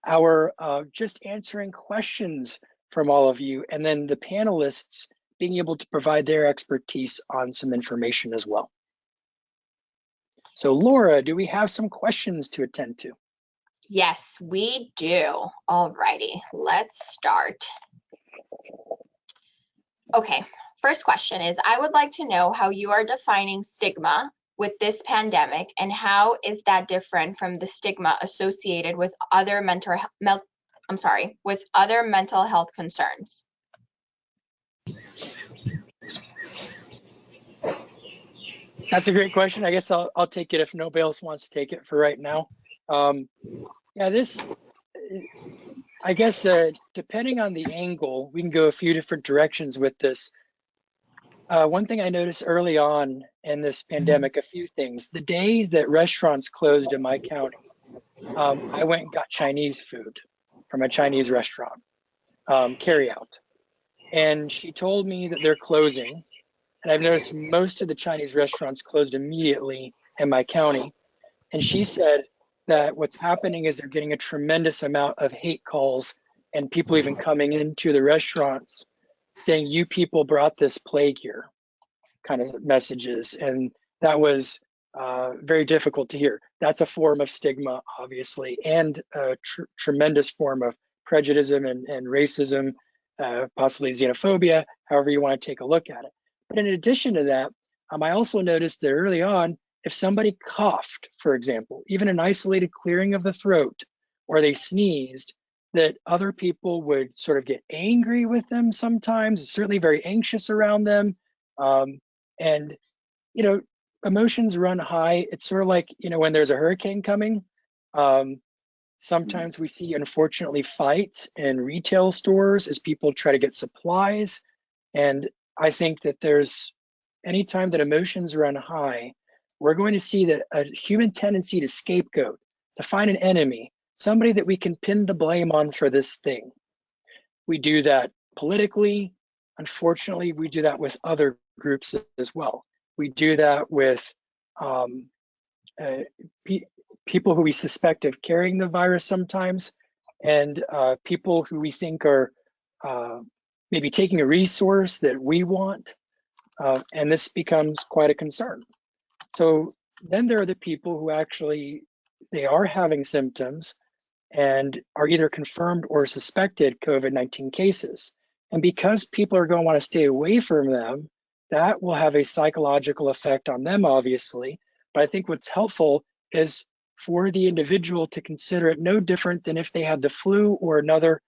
our just answering questions from all of you, and then the panelists being able to provide their expertise on some information as well. So Laura, do we have some questions to attend to? Yes, we do. Alrighty, let's start. Okay, first question is, I would like to know how you are defining stigma with this pandemic, and how is that different from the stigma associated with other mental health concerns? That's a great question. I guess I'll take it if nobody else wants to take it for right now. Yeah, this, I guess, depending on the angle, we can go a few different directions with this. One thing I noticed early on in this pandemic, a few things. The day that restaurants closed in my county, I went and got Chinese food from a Chinese restaurant, carry out. And she told me that they're closing. And I've noticed most of the Chinese restaurants closed immediately in my county. And she said that what's happening is they're getting a tremendous amount of hate calls and people even coming into the restaurants saying, you people brought this plague here, kind of messages. And that was very difficult to hear. That's a form of stigma, obviously, and a tremendous form of prejudice and racism, possibly xenophobia, however you want to take a look at it. But in addition to that, I also noticed that early on, if somebody coughed, for example, even an isolated clearing of the throat, or they sneezed, that other people would sort of get angry with them sometimes, certainly very anxious around them. And, you know, emotions run high. It's sort of like, you know, when there's a hurricane coming, sometimes we see, unfortunately, fights in retail stores as people try to get supplies. And I think that there's, anytime that emotions run high, we're going to see that a human tendency to scapegoat, to find an enemy, somebody that we can pin the blame on for this thing. We do that politically. Unfortunately, we do that with other groups as well. We do that with people who we suspect of carrying the virus sometimes. and people who we think are maybe taking a resource that we want, and this becomes quite a concern. So then there are the people who actually, they are having symptoms and are either confirmed or suspected COVID-19 cases. And because people are going to want to stay away from them, that will have a psychological effect on them, obviously. But I think what's helpful is for the individual to consider it no different than if they had the flu or another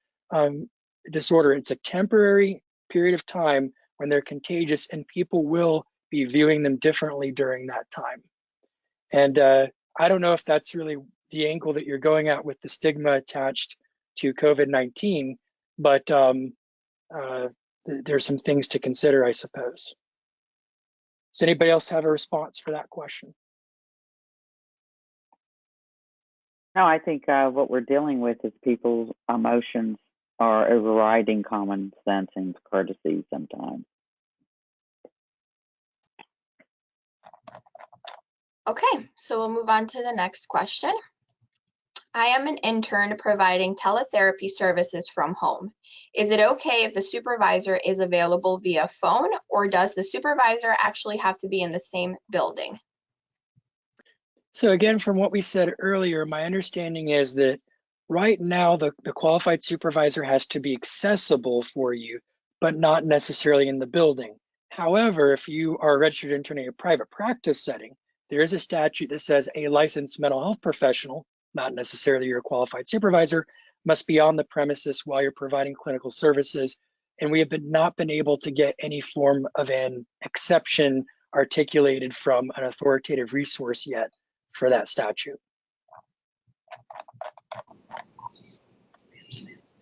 disorder. It's a temporary period of time when they're contagious, and people will be viewing them differently during that time. And I don't know if that's really the angle that you're going at with the stigma attached to COVID-19, but there's some things to consider, I suppose. Does anybody else have a response for that question? No, I think what we're dealing with is people's emotions are overriding common sense and courtesy sometimes. Okay, so we'll move on to the next question. I am an intern providing teletherapy services from home. Is it okay if the supervisor is available via phone, or does the supervisor actually have to be in the same building? So again, from what we said earlier, my understanding is that right now the qualified supervisor has to be accessible for you, but not necessarily in the building. However, if you are a registered intern in a private practice setting, there is a statute that says a licensed mental health professional, not necessarily your qualified supervisor, must be on the premises while you're providing clinical services. And we have not been able to get any form of an exception articulated from an authoritative resource yet for that statute.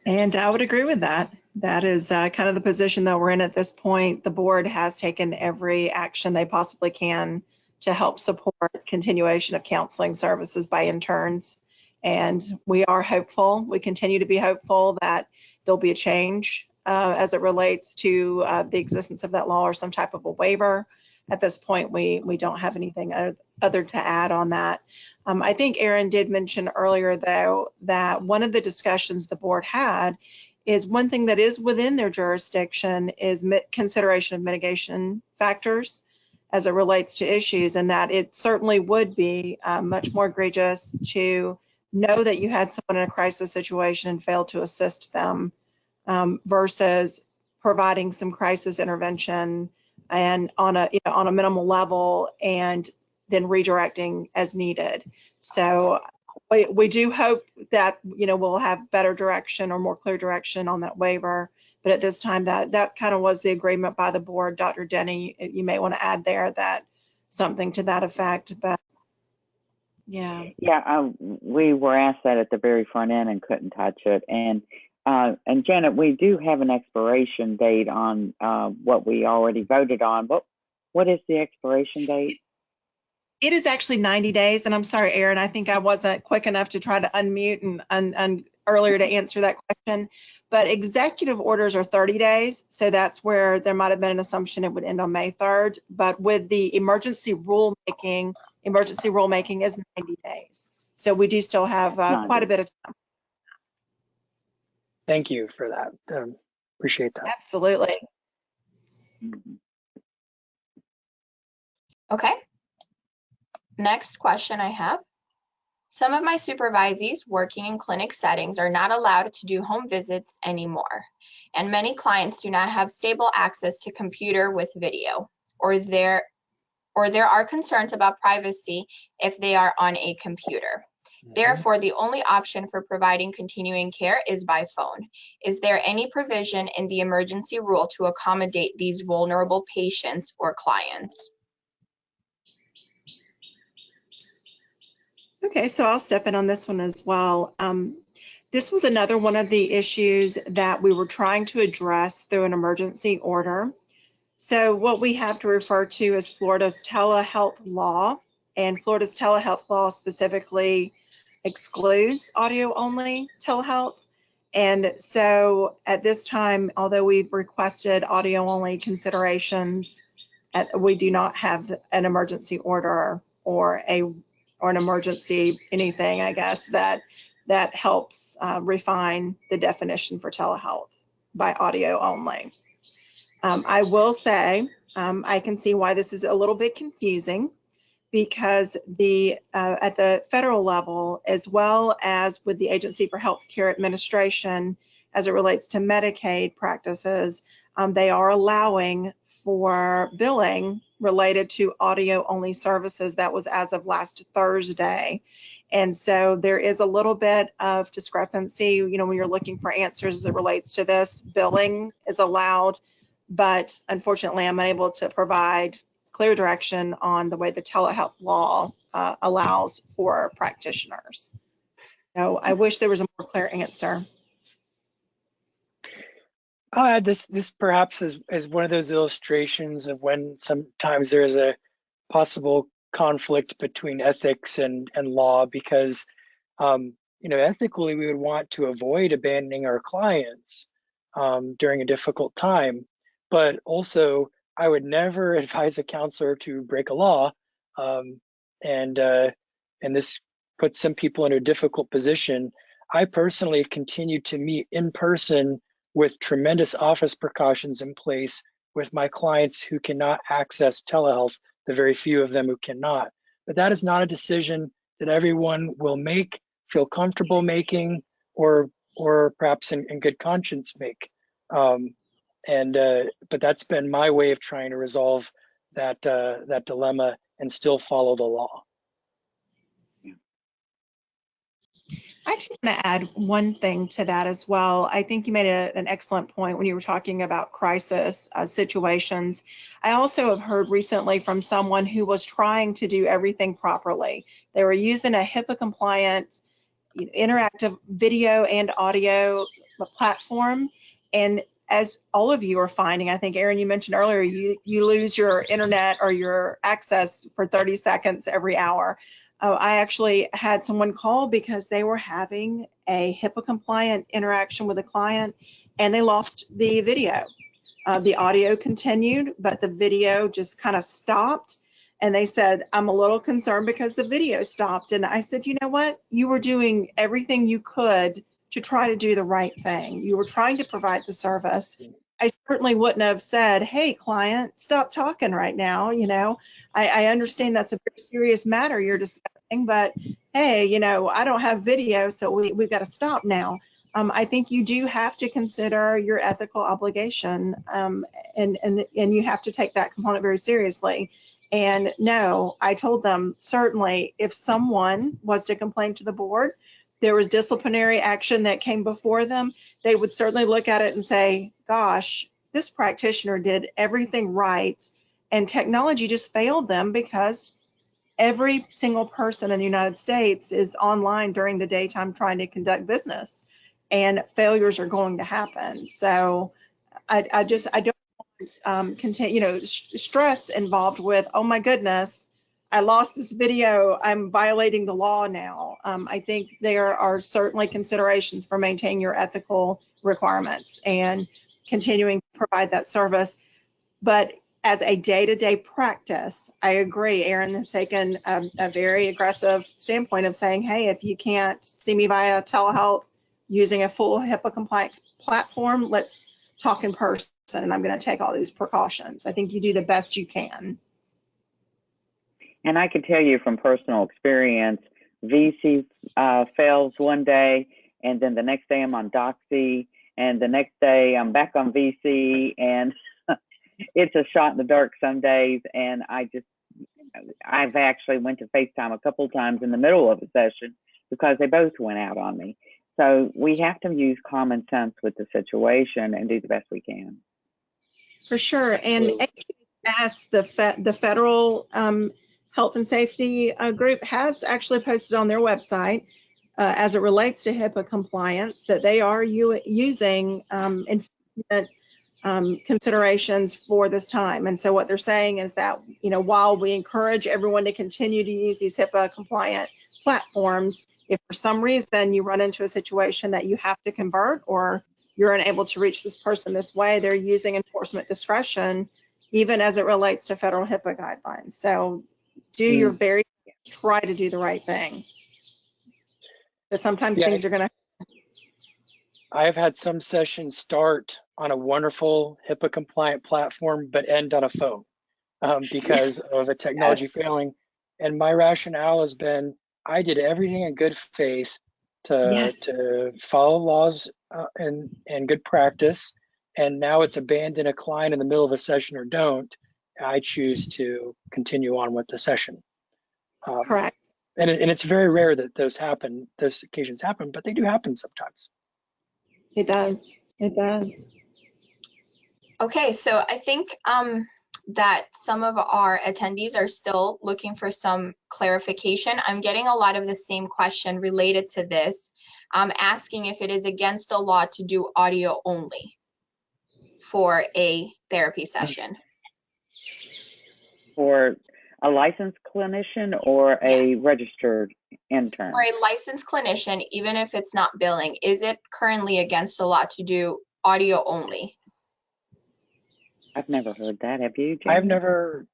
And I would agree with that. That is kind of the position that we're in at this point. The board has taken every action they possibly can to help support continuation of counseling services by interns. And we are hopeful, we continue to be hopeful that there'll be a change as it relates to the existence of that law or some type of a waiver. At this point, we don't have anything other to add on that. I think Aaron did mention earlier, though, that one of the discussions the board had is one thing that is within their jurisdiction is consideration of mitigation factors as it relates to issues, and that it certainly would be much more egregious to know that you had someone in a crisis situation and failed to assist them versus providing some crisis intervention and on a minimal level and then redirecting as needed. So we do hope that we'll have better direction or more clear direction on that waiver. But at this time, that kind of was the agreement by the board. Dr. Denny, you may want to add there that something to that effect. But yeah. Yeah, we were asked that at the very front end and couldn't touch it. And Janet, we do have an expiration date on what we already voted on. What is the expiration date? It is actually 90 days. And I'm sorry, Aaron, I think I wasn't quick enough to try to unmute and earlier to answer that question. But executive orders are 30 days. So that's where there might have been an assumption it would end on May 3rd. But with the emergency rulemaking is 90 days. So we do still have quite a bit of time. Thank you for that. Appreciate that. Absolutely. Okay. Next question I have. Some of my supervisees working in clinic settings are not allowed to do home visits anymore, and many clients do not have stable access to computer with video, or there are concerns about privacy if they are on a computer. Therefore, the only option for providing continuing care is by phone. Is there any provision in the emergency rule to accommodate these vulnerable patients or clients? Okay, so I'll step in on this one as well. This was another one of the issues that we were trying to address through an emergency order. So what we have to refer to is Florida's telehealth law, and Florida's telehealth law specifically excludes audio-only telehealth. And so at this time, although we've requested audio-only considerations, we do not have an emergency order or an emergency anything, I guess, that that helps refine the definition for telehealth by audio only. I will say I can see why this is a little bit confusing, because at the federal level, as well as with the Agency for Healthcare Administration, as it relates to Medicaid practices, they are allowing for billing related to audio only services. That was as of last Thursday. And so there is a little bit of discrepancy, when you're looking for answers as it relates to this. Billing is allowed, but unfortunately I'm unable to provide clear direction on the way the telehealth law allows for practitioners. So I wish there was a more clear answer. I'll add this perhaps as one of those illustrations of when sometimes there is a possible conflict between ethics and law, because ethically we would want to avoid abandoning our clients during a difficult time, but also I would never advise a counselor to break a law, and this puts some people in a difficult position. I personally have continued to meet in person with tremendous office precautions in place with my clients who cannot access telehealth, the very few of them who cannot. But that is not a decision that everyone will feel comfortable making, or perhaps in good conscience make. But that's been my way of trying to resolve that dilemma and still follow the law. I actually want to add one thing to that as well. I think you made an excellent point when you were talking about crisis situations. I also have heard recently from someone who was trying to do everything properly. They were using a HIPAA compliant interactive video and audio platform, and as all of you are finding, I think, Aaron, you mentioned earlier, you lose your internet or your access for 30 seconds every hour. I actually had someone call because they were having a HIPAA compliant interaction with a client and they lost the video. The audio continued, but the video just kind of stopped. And they said, I'm a little concerned because the video stopped. And I said, you know what? You were doing everything you could to try to do the right thing. You were trying to provide the service. I certainly wouldn't have said, hey, client, stop talking right now. I understand that's a very serious matter you're discussing, but hey, I don't have video, so we've got to stop now. I think you do have to consider your ethical obligation, and you have to take that component very seriously. And no, I told them, certainly, if someone was to complain to the board, there was disciplinary action that came before them, they would certainly look at it and say, gosh, this practitioner did everything right, and technology just failed them because every single person in the United States is online during the daytime trying to conduct business, and failures are going to happen. So I don't want stress involved with, oh my goodness, I lost this video, I'm violating the law now. I think there are certainly considerations for maintaining your ethical requirements and continuing to provide that service. But as a day-to-day practice, I agree. Aaron has taken a very aggressive standpoint of saying, hey, if you can't see me via telehealth using a full HIPAA compliant platform, let's talk in person, and I'm going to take all these precautions. I think you do the best you can. And I can tell you from personal experience, VC fails one day, and then the next day I'm on Doxy, and the next day I'm back on VC, and it's a shot in the dark some days. And I've actually went to FaceTime a couple times in the middle of a session because they both went out on me. So we have to use common sense with the situation and do the best we can. For sure. And HHS, the federal health and safety group, has actually posted on their website as it relates to HIPAA compliance that they are using enforcement considerations for this time. And so what they're saying is that, while we encourage everyone to continue to use these HIPAA compliant platforms, if for some reason you run into a situation that you have to convert or you're unable to reach this person this way, they're using enforcement discretion, even as it relates to federal HIPAA guidelines. So do your very best, try to do the right thing. But sometimes Yeah, things are going to. I've had some sessions start on a wonderful HIPAA compliant platform, but end on a phone because of a technology failing. And my rationale has been, I did everything in good faith to follow laws and good practice. And now it's abandon a client in the middle of a session or don't. I choose to continue on with the session. Correct. And it's very rare that those occasions happen, but they do happen sometimes. It does. It does. Okay, so I think that some of our attendees are still looking for some clarification. I'm getting a lot of the same question related to this, asking if it is against the law to do audio only for a therapy session. For a licensed clinician or a registered intern? For a licensed clinician, even if it's not billing, is it currently against the law to do audio only? I've never heard that. Have you, Janet? I've never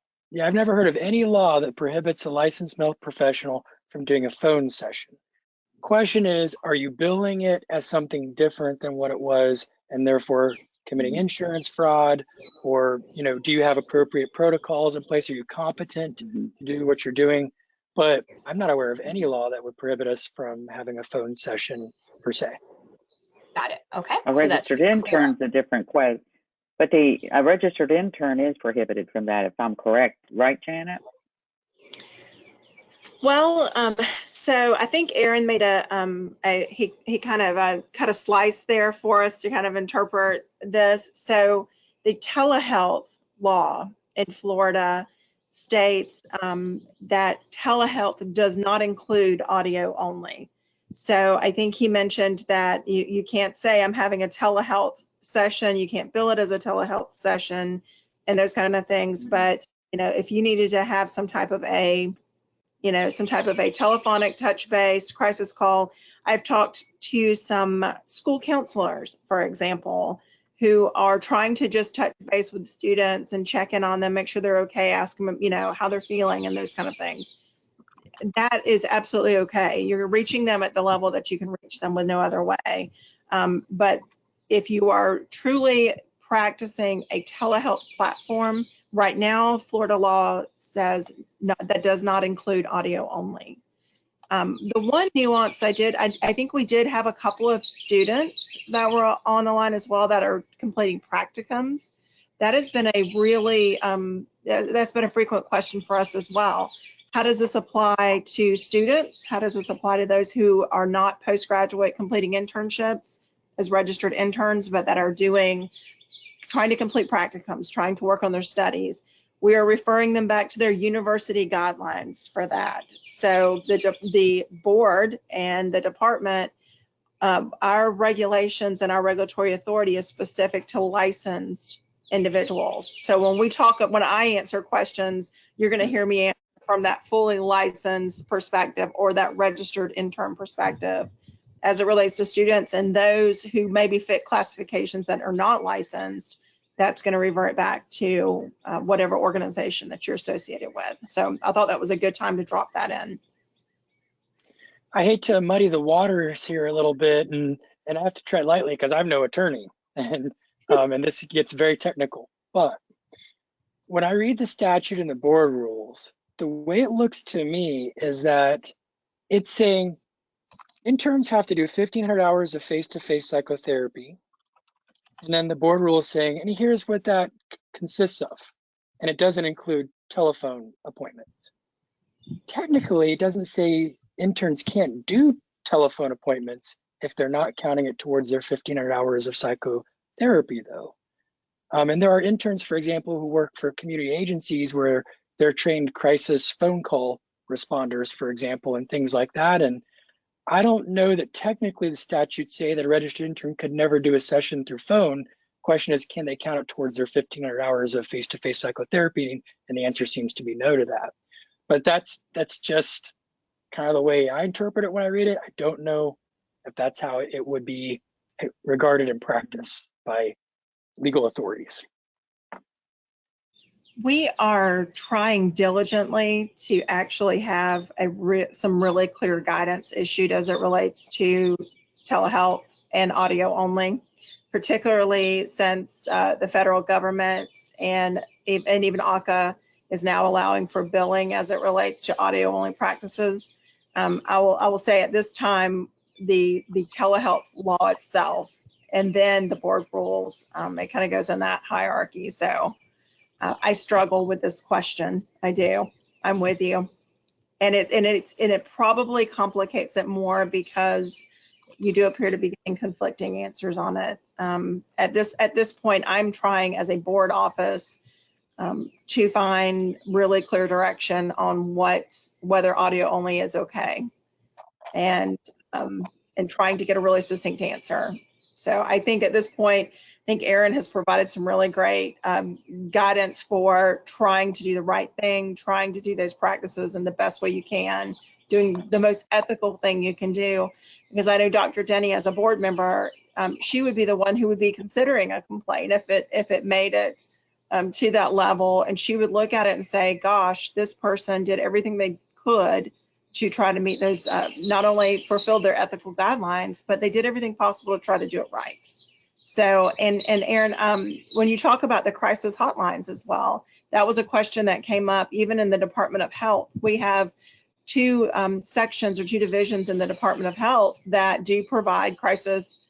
heard of any law that prohibits a licensed medical professional from doing a phone session. Question is, are you billing it as something different than what it was and therefore committing insurance fraud? Or, do you have appropriate protocols in place? Are you competent to do what you're doing? But I'm not aware of any law that would prohibit us from having a phone session per se. Got it. Okay. A registered intern's a different question. But a registered intern is prohibited from that, if I'm correct, right, Janet? Well, so I think Aaron made he kind of cut a slice there for us to kind of interpret this. So the telehealth law in Florida states that telehealth does not include audio only. So I think he mentioned that you can't say I'm having a telehealth session, you can't bill it as a telehealth session and those kind of things. But, if you needed to have some type of a telephonic touch base crisis call. I've talked to some school counselors, for example, who are trying to just touch base with students and check in on them, make sure they're okay, ask them, how they're feeling and those kind of things. That is absolutely okay. You're reaching them at the level that you can reach them with no other way. But if you are truly practicing a telehealth platform, right now, Florida law says that does not include audio only. The one nuance I think we did have a couple of students that were on the line as well that are completing practicums. That has been a really, that's been a frequent question for us as well. How does this apply to students? How does this apply to those who are not postgraduate completing internships as registered interns, but that are trying to complete practicums, trying to work on their studies? We are referring them back to their university guidelines for that. So the board and the department, our regulations and our regulatory authority is specific to licensed individuals. So when I answer questions, you're going to hear me answer from that fully licensed perspective or that registered intern perspective as it relates to students, and those who maybe fit classifications that are not licensed, that's going to revert back to whatever organization that you're associated with. So I thought that was a good time to drop that in. I hate to muddy the waters here a little bit, and I have to tread lightly because I'm no attorney, and this gets very technical. But when I read the statute and the board rules, the way it looks to me is that it's saying interns have to do 1,500 hours of face-to-face psychotherapy. And then the board rule is saying, and here's what that consists of. And it doesn't include telephone appointments. Technically, it doesn't say interns can't do telephone appointments if they're not counting it towards their 1,500 hours of psychotherapy, though. And there are interns, for example, who work for community agencies where they're trained crisis phone call responders, for example, and things like that. And I don't know that technically the statutes say that a registered intern could never do a session through phone. Question is, can they count it towards their 1,500 hours of face-to-face psychotherapy? And the answer seems to be no to that. But that's just kind of the way I interpret it when I read it. I don't know if that's how it would be regarded in practice by legal authorities. We are trying diligently to actually have some really clear guidance issued as it relates to telehealth and audio only, particularly since the federal government and even ACA is now allowing for billing as it relates to audio only practices. I will say at this time, the telehealth law itself and then the board rules, it kind of goes in that hierarchy. So I struggle with this question. I do. I'm with you. And it probably complicates it more because you do appear to be getting conflicting answers on it. At this point, I'm trying as a board office to find really clear direction on whether audio only is okay, and trying to get a really succinct answer. So I think at this point, I think Aaron has provided some really great guidance for trying to do the right thing, trying to do those practices in the best way you can, doing the most ethical thing you can do. Because I know Dr. Denny, as a board member, she would be the one who would be considering a complaint if it made it to that level, and she would look at it and say, gosh, this person did everything they could to try to meet those, not only fulfill their ethical guidelines, but they did everything possible to try to do it right. So, and Aaron, when you talk about the crisis hotlines as well, that was a question that came up even in the Department of Health. We have two sections or two divisions in the Department of Health that do provide crisis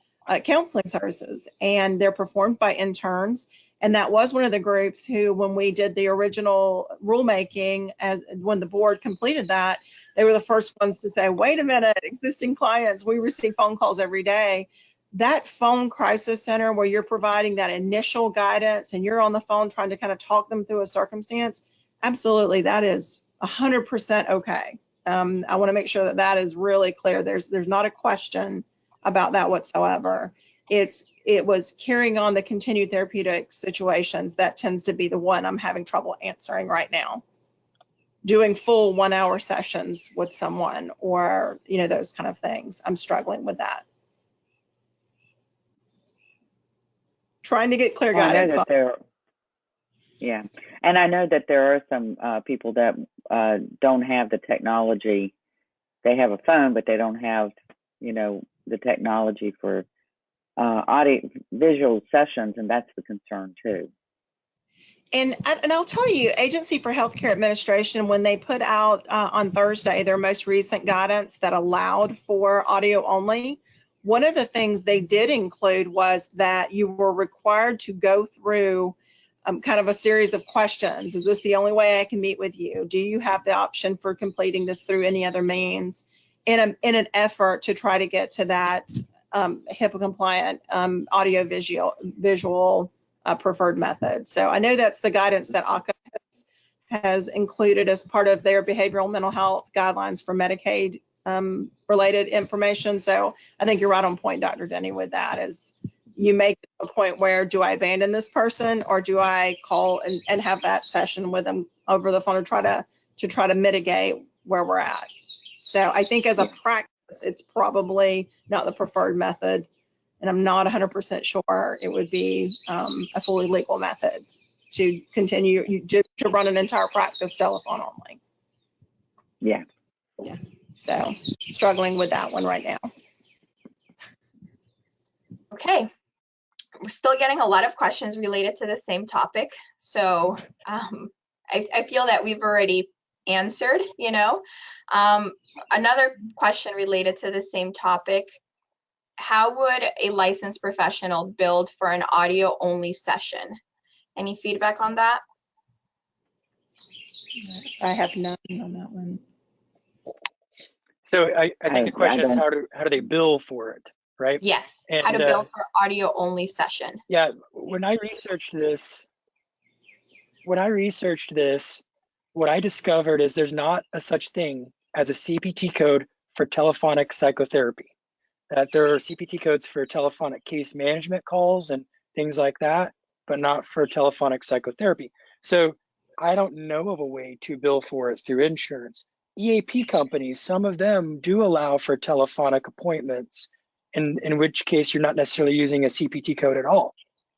counseling services, and they're performed by interns. And that was one of the groups who, when we did the original rulemaking, when the board completed that, they were the first ones to say, wait a minute, existing clients, we receive phone calls every day. That phone crisis center where you're providing that initial guidance and you're on the phone trying to kind of talk them through a circumstance, absolutely, that is 100% okay. I want to make sure that that is really clear. There's not a question about that whatsoever. It was carrying on the continued therapeutic situations that tends to be the one I'm having trouble answering right now. Doing full 1 hour sessions with someone, or those kind of things, I'm struggling with that. Trying to get clear guidance. Yeah, and I know that there are some people that don't have the technology. They have a phone, but they don't have, the technology for audio visual sessions, and that's the concern too. And I'll tell you, Agency for Healthcare Administration, when they put out on Thursday their most recent guidance that allowed for audio only, one of the things they did include was that you were required to go through kind of a series of questions. Is this the only way I can meet with you? Do you have the option for completing this through any other means? In an effort to try to get to that HIPAA compliant audio visual preferred method. So I know that's the guidance that ACA has included as part of their behavioral mental health guidelines for Medicaid related information. So I think you're right on point, Dr. Denny, with that. Is you make a point where, do I abandon this person, or do I call and have that session with them over the phone to try to mitigate where we're at? So I think as a practice, it's probably not the preferred method. And I'm not 100% sure it would be a fully legal method to continue to run an entire practice telephone only. Yeah. Yeah. So struggling with that one right now. Okay. We're still getting a lot of questions related to the same topic. So I feel that we've already answered, Another question related to the same topic: how would a licensed professional build for an audio only session? Any feedback on that? I have none on that one. So I think the question is, how do they bill for it, right? Yes, and, how to bill for audio only session. Yeah, when I researched this, what I discovered is there's not a such thing as a CPT code for telephonic psychotherapy. That there are CPT codes for telephonic case management calls and things like that, but not for telephonic psychotherapy. So I don't know of a way to bill for it through insurance. EAP companies, some of them do allow for telephonic appointments, in which case you're not necessarily using a CPT code at all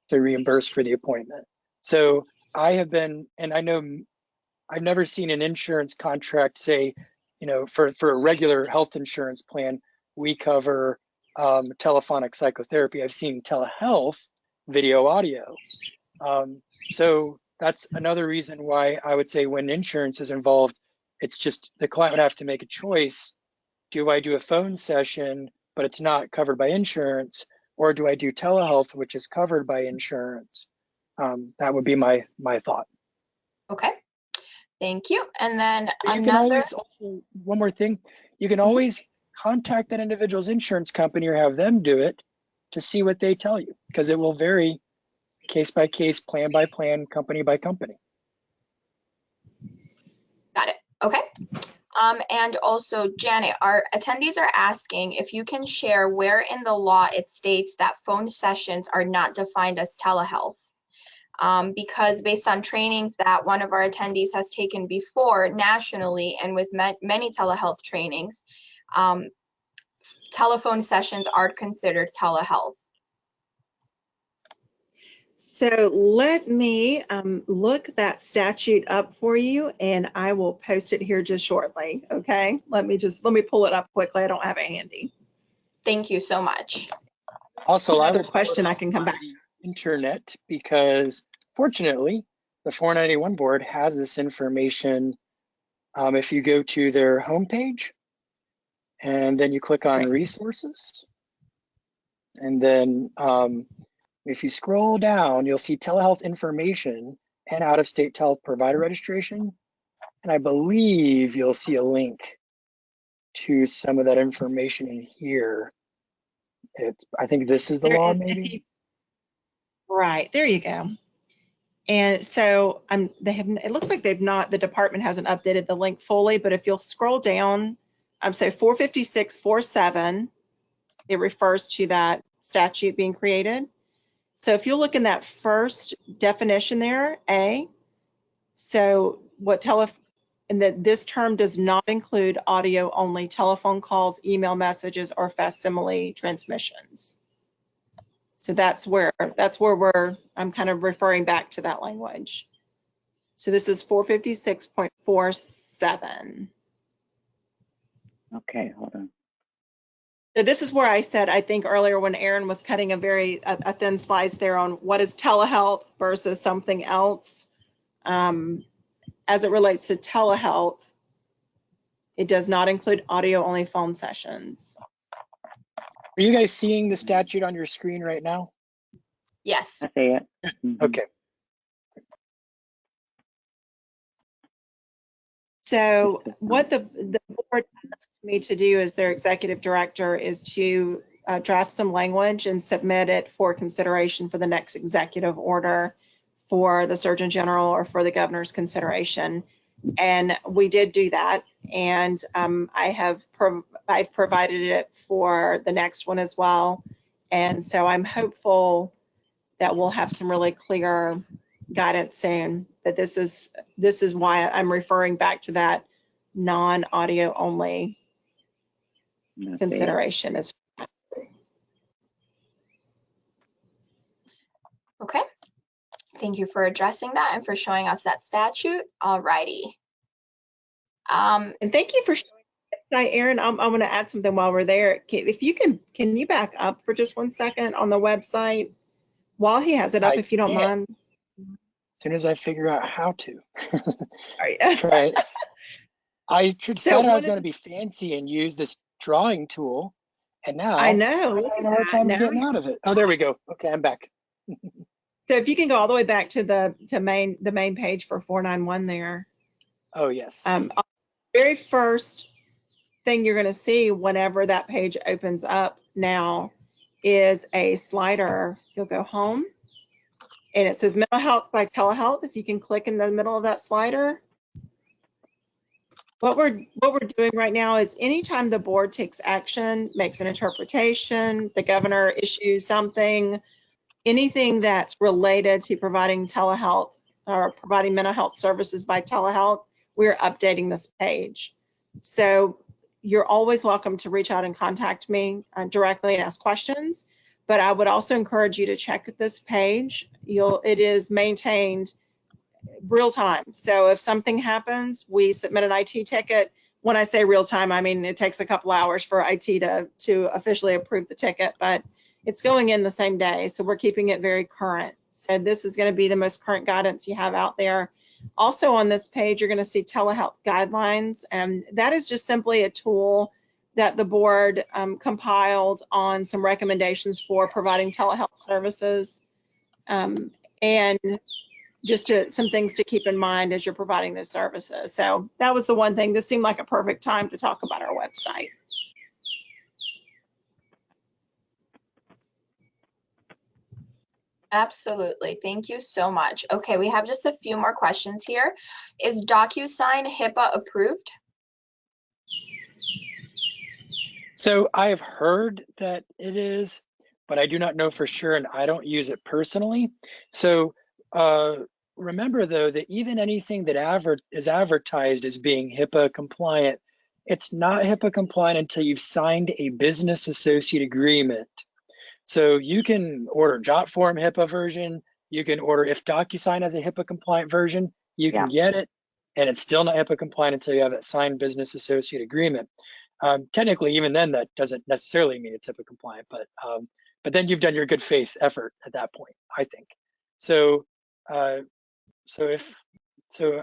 to reimburse for the appointment. So I have been, and I know I've never seen an insurance contract say, you know, for a regular health insurance plan, we cover telephonic psychotherapy. I've seen telehealth, video, audio. So that's another reason why I would say when insurance is involved, it's just the client would have to make a choice. Do I do a phone session, but it's not covered by insurance, or do I do telehealth, which is covered by insurance? That would be my thought. Okay, thank you. And then You can always also, one more thing, you can always contact that individual's insurance company or have them do it to see what they tell you, because it will vary case by case, plan by plan, company by company. Got it. Okay. And also, Janet, our attendees are asking if you can share where in the law it states that phone sessions are not defined as telehealth. Because based on trainings that one of our attendees has taken before nationally and with many telehealth trainings, telephone sessions are considered telehealth. So let me look that statute up for you, and I will post it here just shortly. Okay, let me pull it up quickly. I don't have it handy. Thank you so much. Also, I Another would question I can come back. Internet, because fortunately, the 491 board has this information. If you go to their homepage, and then you click on resources, and then if you scroll down, you'll see telehealth information and out-of-state telehealth provider registration. And I believe you'll see a link to some of that information in here. I think this is the law, maybe. Right, there you go. And so it looks like the department hasn't updated the link fully, but if you'll scroll down, so 456.4.7, it refers to that statute being created. So if you look in that first definition there, A, so this term does not include audio only telephone calls, email messages, or facsimile transmissions. So that's where I'm kind of referring back to that language. So this is 456.4.7. Okay, hold on. So this is where I said, I think earlier when Aaron was cutting a thin slice there on what is telehealth versus something else. As it relates to telehealth, it does not include audio only phone sessions. Are you guys seeing the statute on your screen right now? Yes. I see it. Okay. So what the board asked me to do as their executive director is to draft some language and submit it for consideration for the next executive order for the Surgeon General or for the governor's consideration. And we did do that. And I've provided it for the next one as well. And so I'm hopeful that we'll have some really clear guidance soon, that this is why I'm referring back to that non-audio only consideration. Okay. Thank you for addressing that and for showing us that statute. Alrighty. And thank you for showing the website, Aaron. I'm going to add something while we're there. If you can you back up for just 1 second on the website while he has it up, if you don't mind? As soon as I figure out how to. Right. I decided I was going to be fancy and use this drawing tool, and now I know. I'm having a hard time getting out of it. Oh, there we go. Okay, I'm back. So if you can go all the way back to the main page for 491 there. Oh, yes. Very first thing you're going to see whenever that page opens up now is a slider. You'll go home, and it says Mental Health by Telehealth. If you can click in the middle of that slider. What we're doing right now is anytime the board takes action, makes an interpretation, the governor issues something, anything that's related to providing telehealth or providing mental health services by telehealth, we're updating this page. So you're always welcome to reach out and contact me directly and ask questions, but I would also encourage you to check this page. It is maintained real time. So if something happens, we submit an IT ticket. When I say real time, I mean it takes a couple hours for IT to officially approve the ticket, but it's going in the same day. So we're keeping it very current. So this is going to be the most current guidance you have out there. Also on this page, you're going to see Telehealth Guidelines, and that is just simply a tool that the board compiled on some recommendations for providing telehealth services, and just some things to keep in mind as you're providing those services. So that was the one thing. This seemed like a perfect time to talk about our website. Absolutely. Thank you so much. Okay, we have just a few more questions here. Is Docusign HIPAA approved? So I have heard that it is, but I do not know for sure, and I don't use it personally. So remember, though, that even anything that is advertised as being HIPAA compliant, it's not HIPAA compliant until you've signed a business associate agreement. So you can order JotForm HIPAA version. You can order, if Docusign has a HIPAA compliant version, you can get it, and it's still not HIPAA compliant until you have that signed business associate agreement. Technically, even then, that doesn't necessarily mean it's HIPAA compliant, but then you've done your good faith effort at that point, I think. So,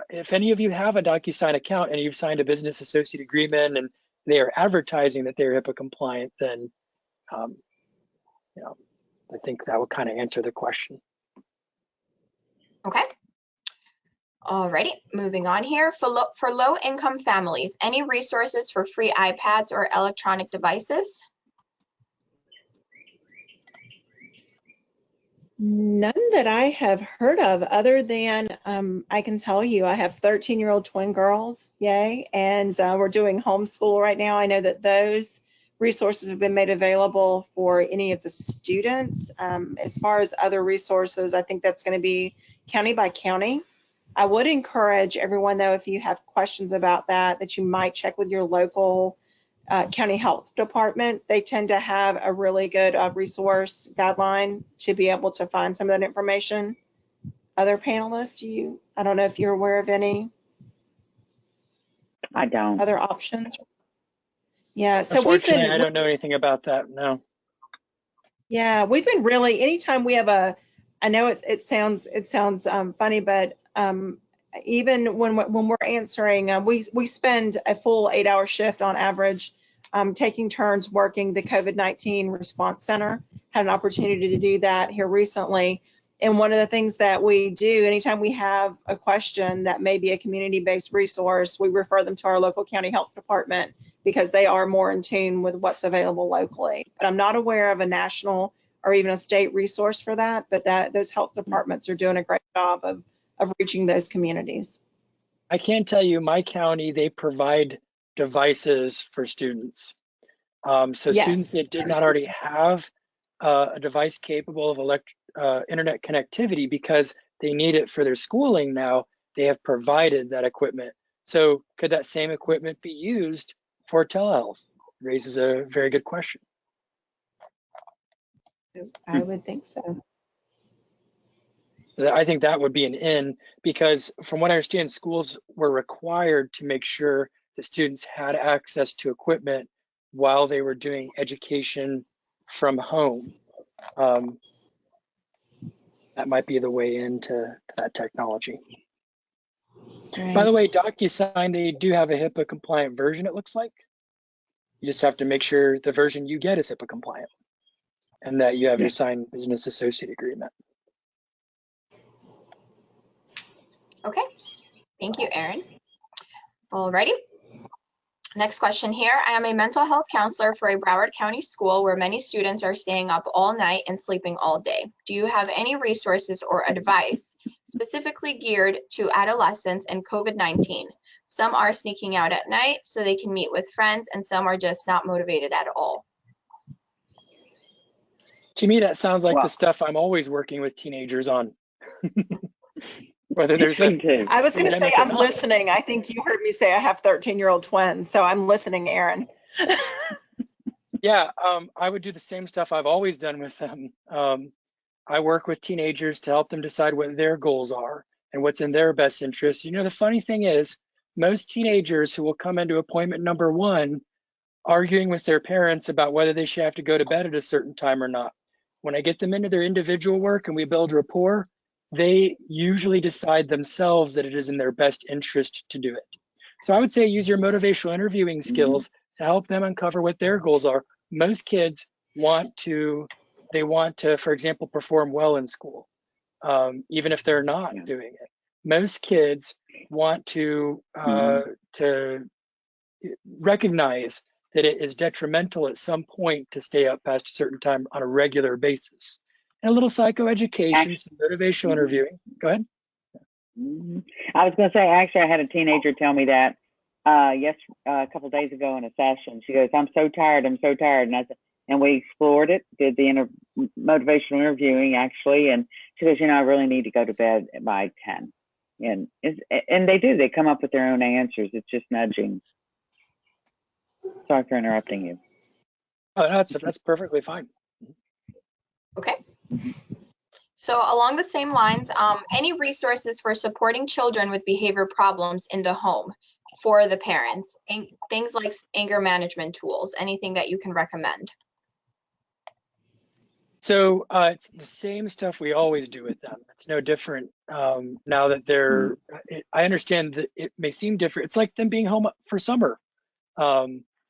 if any of you have a Docusign account and you've signed a business associate agreement and they are advertising that they're HIPAA compliant, then I think that would kind of answer the question. Okay. Alrighty, moving on here. For low-income families, any resources for free iPads or electronic devices? None that I have heard of, other than I can tell you I have 13-year-old twin girls, yay, and we're doing homeschool right now. I know that those resources have been made available for any of the students. As far as other resources, I think that's going to be county by county. I would encourage everyone, though, if you have questions about that you might check with your local county health department. They tend to have a really good resource guideline to be able to find some of that information. Other panelists, I don't know if you're aware of any. I don't. Other options? Yeah, so unfortunately, I don't know anything about that, no. Yeah, we've been really, anytime we have I know it sounds funny, but even when we're answering, we spend a full 8-hour shift on average, taking turns working the COVID-19 response center. Had an opportunity to do that here recently. And one of the things that we do, anytime we have a question that may be a community-based resource, we refer them to our local county health department because they are more in tune with what's available locally. But I'm not aware of a national or even a state resource for that, but those health departments are doing a great job of reaching those communities. I can tell you, my county, they provide devices for students. So yes, students that did not already have a device capable of internet connectivity because they need it for their schooling now, they have provided that equipment. So could that same equipment be used for telehealth? Raises a very good question. I would think so. I think that would be an in, because from what I understand, schools were required to make sure the students had access to equipment while they were doing education from home. That might be the way into that technology. Right. By the way, Docusign, they do have a HIPAA compliant version, it looks like. You just have to make sure the version you get is HIPAA compliant and that you have your signed business associate agreement. Okay, thank you, Erin. Alrighty. Next question here. I am a mental health counselor for a Broward County school where many students are staying up all night and sleeping all day. Do you have any resources or advice specifically geared to adolescents and COVID-19? Some are sneaking out at night so they can meet with friends, and some are just not motivated at all. To me, that sounds like the stuff I'm always working with teenagers on. Whether there's I was going to say, I'm listening. I think you heard me say I have 13-year-old twins, so I'm listening, Erin. Yeah, I would do the same stuff I've always done with them. I work with teenagers to help them decide what their goals are. and what's in their best interest. You know, the funny thing is, most teenagers who will come into appointment number 1 arguing with their parents about whether they should have to go to bed at a certain time or not. When I get them into their individual work and we build rapport, they usually decide themselves that it is in their best interest to do it. So I would say use your motivational interviewing skills to help them uncover what their goals are. Most kids want to, for example, perform well in school, even if they're not doing it. Most kids want to recognize that it is detrimental at some point to stay up past a certain time on a regular basis. And a little psychoeducation, some motivational interviewing. Go ahead. I was going to say, actually, I had a teenager tell me that a couple of days ago in a session. She goes, I'm so tired. And I said, and we explored it, did the motivational interviewing actually. And she goes, you know, I really need to go to bed by 10. And they do, they come up with their own answers. It's just nudging. Sorry for interrupting you. Oh, no, that's perfectly fine. Okay. So along the same lines, any resources for supporting children with behavior problems in the home for the parents, and things like anger management tools, anything that you can recommend? So it's the same stuff we always do with them. It's no different now that they're, I understand that it may seem different. It's like them being home for summer.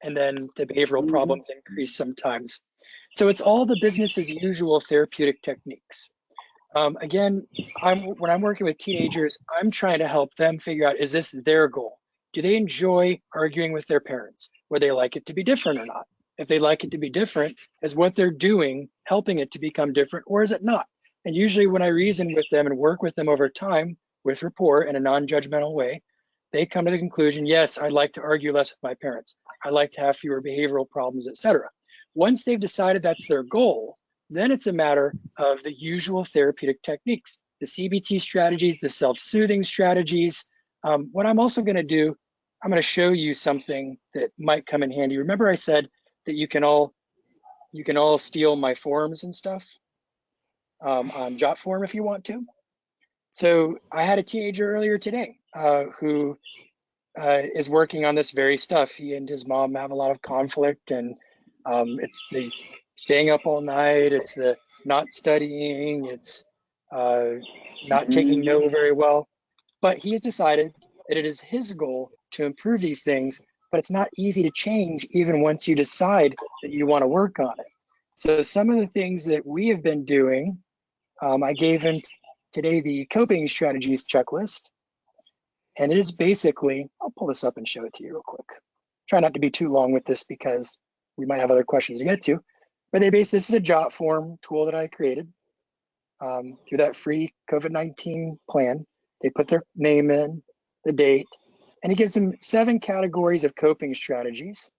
And then the behavioral problems increase sometimes. So it's all the business as usual therapeutic techniques. Again, when I'm working with teenagers, I'm trying to help them figure out, is this their goal? Do they enjoy arguing with their parents? Would they like it to be different or not? If they like it to be different, is what they're doing helping it to become different, or is it not? And usually when I reason with them and work with them over time with rapport in a non-judgmental way, they come to the conclusion, yes, I'd like to argue less with my parents. I like to have fewer behavioral problems, etc. Once they've decided that's their goal, then it's a matter of the usual therapeutic techniques, the CBT strategies, the self-soothing strategies. What I'm also going to do, I'm going to show you something that might come in handy. Remember I said that you can all steal my forms and stuff on JotForm if you want to. So I had a teenager earlier today who is working on this very stuff. He and his mom have a lot of conflict, and it's the staying up all night, it's the not studying, it's not taking no very well. But he has decided that it is his goal to improve these things, but it's not easy to change even once you decide that you want to work on it. So some of the things that we have been doing, I gave him today the coping strategies checklist. And it is basically, I'll pull this up and show it to you real quick. Try not to be too long with this because we might have other questions to get to. But this is a JotForm tool that I created through that free COVID-19 plan. They put their name in, the date, and it gives them 7 categories of coping strategies.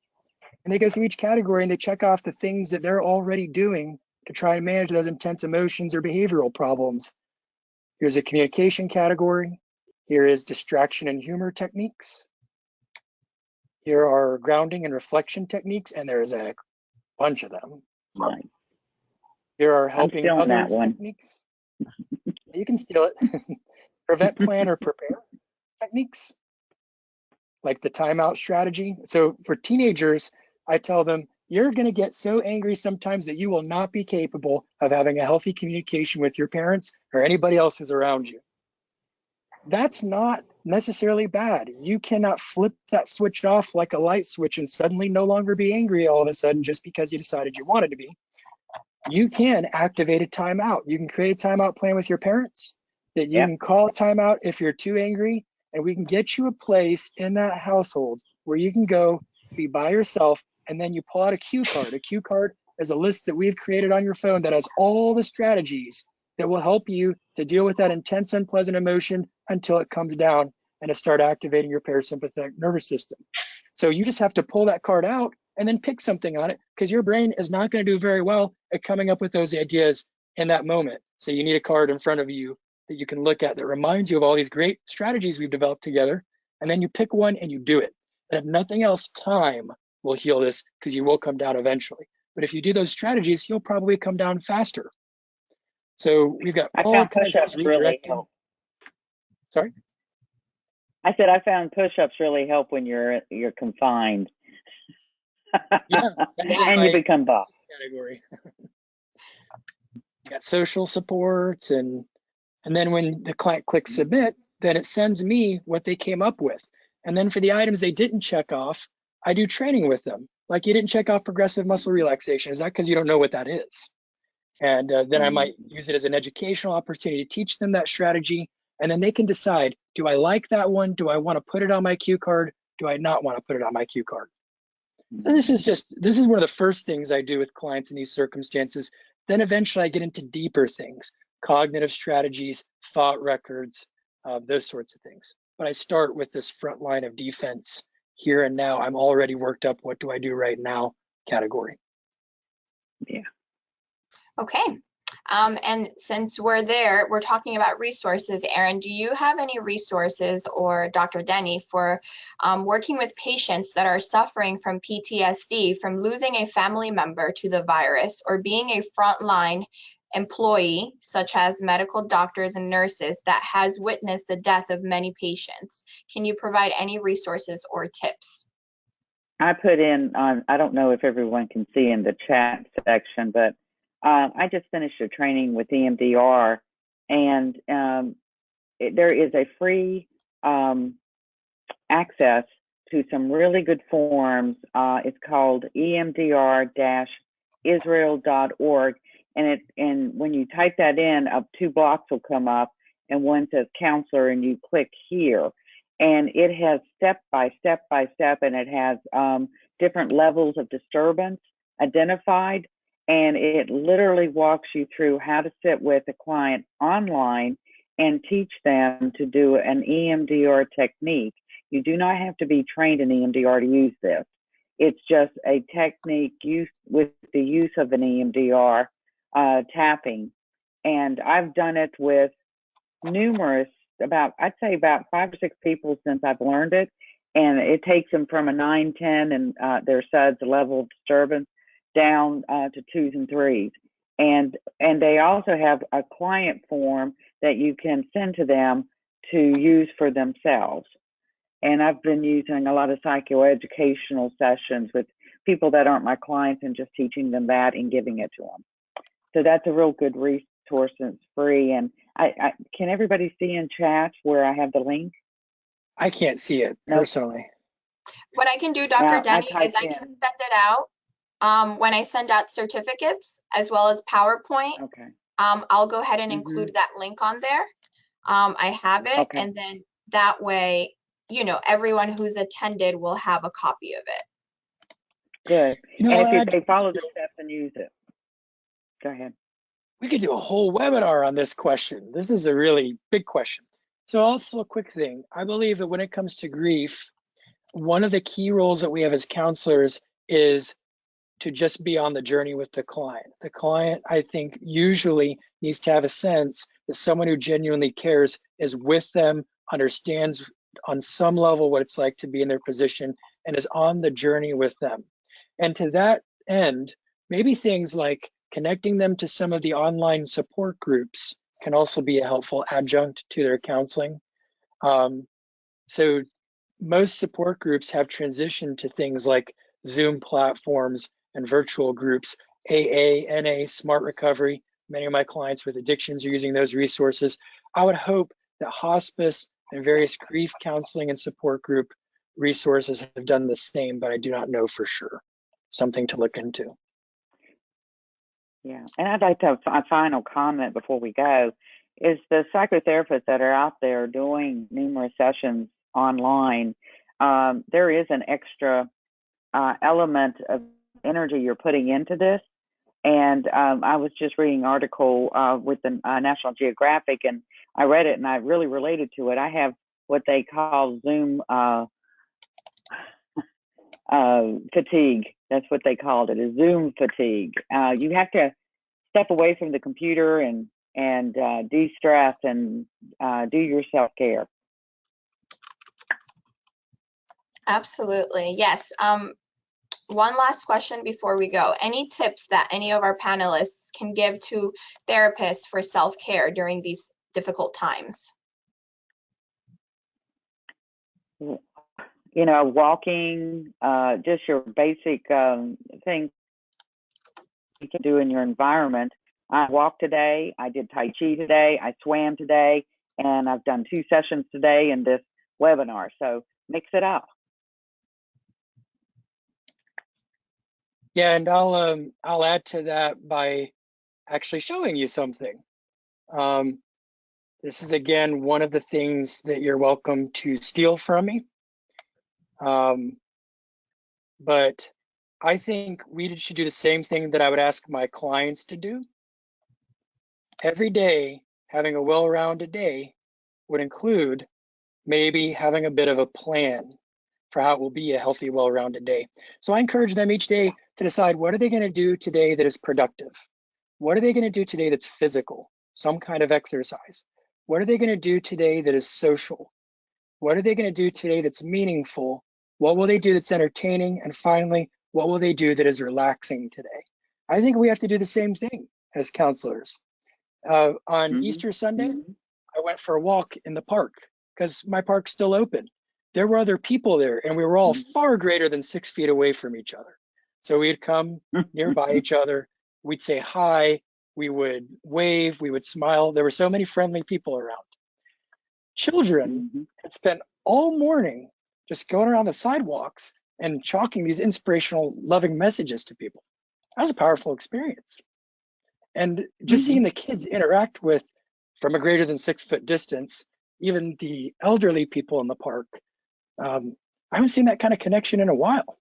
And they go through each category and they check off the things that they're already doing to try and manage those intense emotions or behavioral problems. Here's a communication category. Here is distraction and humor techniques. Here are grounding and reflection techniques, and there's a bunch of them. Right. Here are helping others that techniques. You can steal it. Prevent, plan, or prepare techniques, like the timeout strategy. So for teenagers, I tell them, you're going to get so angry sometimes that you will not be capable of having a healthy communication with your parents or anybody else who's around you. That's not necessarily bad. You cannot flip that switch off like a light switch and suddenly no longer be angry all of a sudden just because you decided you wanted to be. You can activate a timeout. You can create a timeout plan with your parents that you can call a timeout if you're too angry, and we can get you a place in that household where you can go be by yourself, and then you pull out a cue card. A cue card is a list that we've created on your phone that has all the strategies that will help you to deal with that intense, unpleasant emotion until it comes down and to start activating your parasympathetic nervous system. So you just have to pull that card out and then pick something on it, because your brain is not going to do very well at coming up with those ideas in that moment. So you need a card in front of you that you can look at that reminds you of all these great strategies we've developed together, and then you pick one and you do it. And if nothing else, time will heal this, because you will come down eventually. But if you do those strategies, you'll probably come down faster. So we've got all kinds of redirecting. Sorry? I said I found push-ups really help when you're confined. Yeah, and you become buff. category. Got social supports, and then when the client clicks submit, then it sends me what they came up with. And then for the items they didn't check off, I do training with them. Like, you didn't check off progressive muscle relaxation. Is that because you don't know what that is? And then I might use it as an educational opportunity to teach them that strategy. And then they can decide, do I like that one? Do I want to put it on my cue card? Do I not want to put it on my cue card? So this is one of the first things I do with clients in these circumstances. Then eventually I get into deeper things, cognitive strategies, thought records, those sorts of things. But I start with this front line of defense. Here and now, I'm already worked up. What do I do right now? Category. Yeah. Okay. And since we're there, we're talking about resources. Erin, do you have any resources, or Dr. Denny, for working with patients that are suffering from PTSD from losing a family member to the virus, or being a frontline employee, such as medical doctors and nurses, that has witnessed the death of many patients? Can you provide any resources or tips? I put in, I don't know if everyone can see in the chat section, but I just finished a training with EMDR, and there is a free access to some really good forums. It's called emdr-israel.org, and when you type that in, 2 blocks will come up, and one says counselor, and you click here, and it has step by step, and it has different levels of disturbance identified. And it literally walks you through how to sit with a client online and teach them to do an EMDR technique. You do not have to be trained in EMDR to use this. It's just a technique used with the use of an EMDR tapping. And I've done it with numerous, I'd say about 5 or 6 people since I've learned it. And it takes them from a 9, 10, and their SUDS level of disturbance down to 2s and 3s. And they also have a client form that you can send to them to use for themselves. And I've been using a lot of psychoeducational sessions with people that aren't my clients, and just teaching them that and giving it to them. So that's a real good resource, and it's free. And I can everybody see in chat where I have the link? I can't see it personally. What I can do, Dr. Denny, is I can send it out when I send out certificates as well as PowerPoint. Okay. I'll go ahead and include that link on there. I have it, and then that way, you know, everyone who's attended will have a copy of it. Good. And if they follow the steps and use it. Go ahead. We could do a whole webinar on this question. This is a really big question. So also a quick thing. I believe that when it comes to grief, one of the key roles that we have as counselors is to just be on the journey with the client. The client, I think, usually needs to have a sense that someone who genuinely cares is with them, understands on some level what it's like to be in their position, and is on the journey with them. And to that end, maybe things like connecting them to some of the online support groups can also be a helpful adjunct to their counseling. So most support groups have transitioned to things like Zoom platforms and virtual groups, AA, NA, Smart Recovery. Many of my clients with addictions are using those resources. I would hope that hospice and various grief counseling and support group resources have done the same, but I do not know for sure. Something to look into. Yeah, and I'd like to have a final comment before we go, is the psychotherapists that are out there doing numerous sessions online, there is an extra element of energy you're putting into this. And I was just reading an article with the National Geographic, and I read it and I really related to it. I have what they call Zoom fatigue. That's what they called it, is Zoom fatigue. You have to step away from the computer and de-stress and do your self-care. Absolutely, yes. One last question before we go. Any tips that any of our panelists can give to therapists for self-care during these difficult times? you know, walking, just your basic things you can do in your environment. I walked today, I did Tai Chi today, I swam today, and I've done 2 sessions today in this webinar. So mix it up. Yeah, and I'll add to that by actually showing you something. This is again one of the things that you're welcome to steal from me. But I think we should do the same thing that I would ask my clients to do. Every day, having a well-rounded day would include maybe having a bit of a plan for how it will be a healthy, well-rounded day. So I encourage them each day to decide, what are they going to do today that is productive? What are they going to do today that's physical, some kind of exercise? What are they going to do today that is social? What are they going to do today that's meaningful? What will they do that's entertaining? And finally, what will they do that is relaxing today? I think we have to do the same thing as counselors. On Easter Sunday, I went for a walk in the park because my park's still open. There were other people there, and we were all far greater than 6 feet away from each other. So we'd come nearby each other, we'd say hi, we would wave, we would smile. There were so many friendly people around. Children had spent all morning just going around the sidewalks and chalking these inspirational, loving messages to people. That was a powerful experience. And just seeing the kids interact with, from a greater than 6 foot distance, even the elderly people in the park, I haven't seen that kind of connection in a while.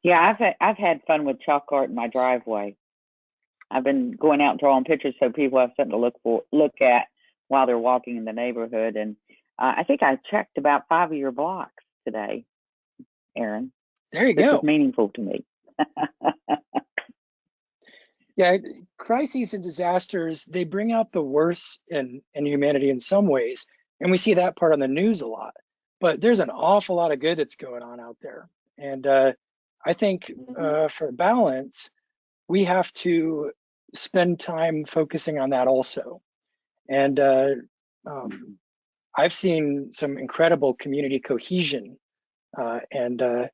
Yeah, I've had fun with chalk art in my driveway. I've been going out and drawing pictures so people have something to look at while they're walking in the neighborhood. And I think I checked about 5 of your blocks today, Aaron. There you This go. is meaningful to me. Yeah, crises and disasters, they bring out the worst in humanity in some ways. And we see that part on the news a lot. But there's an awful lot of good that's going on out there. And I think for balance, we have to spend time focusing on that also. And I've seen some incredible community cohesion. And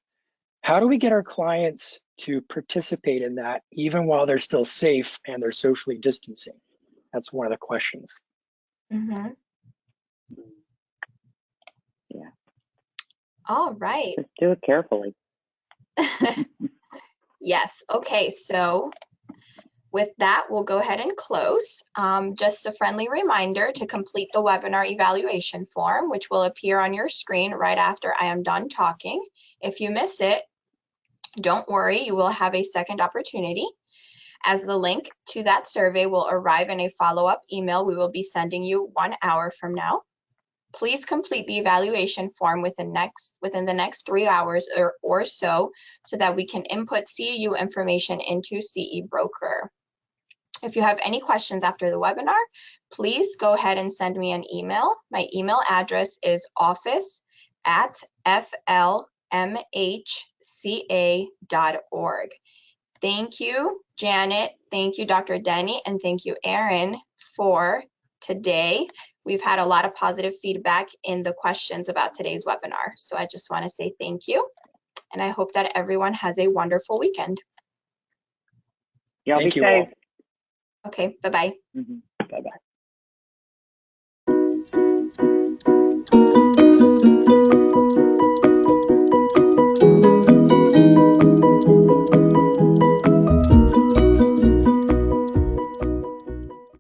how do we get our clients to participate in that even while they're still safe and they're socially distancing? That's one of the questions. Mm-hmm. Yeah. All right. Just do it carefully. Yes. Okay. So with that, we'll go ahead and close. Just a friendly reminder to complete the webinar evaluation form, which will appear on your screen right after I am done talking. If you miss it, don't worry, you will have a second opportunity, as the link to that survey will arrive in a follow-up email we will be sending you 1 hour from now. Please complete the evaluation form within the next 3 hours or so that we can input CEU information into CE Broker. If you have any questions after the webinar, please go ahead and send me an email. My email address is office@flmhca.org. Thank you, Janet. Thank you, Dr. Denny, and thank you, Aaron, for today. We've had a lot of positive feedback in the questions about today's webinar. So I just want to say thank you, and I hope that everyone has a wonderful weekend. Y'all be Thank you safe. all. Okay, bye-bye. Bye-bye.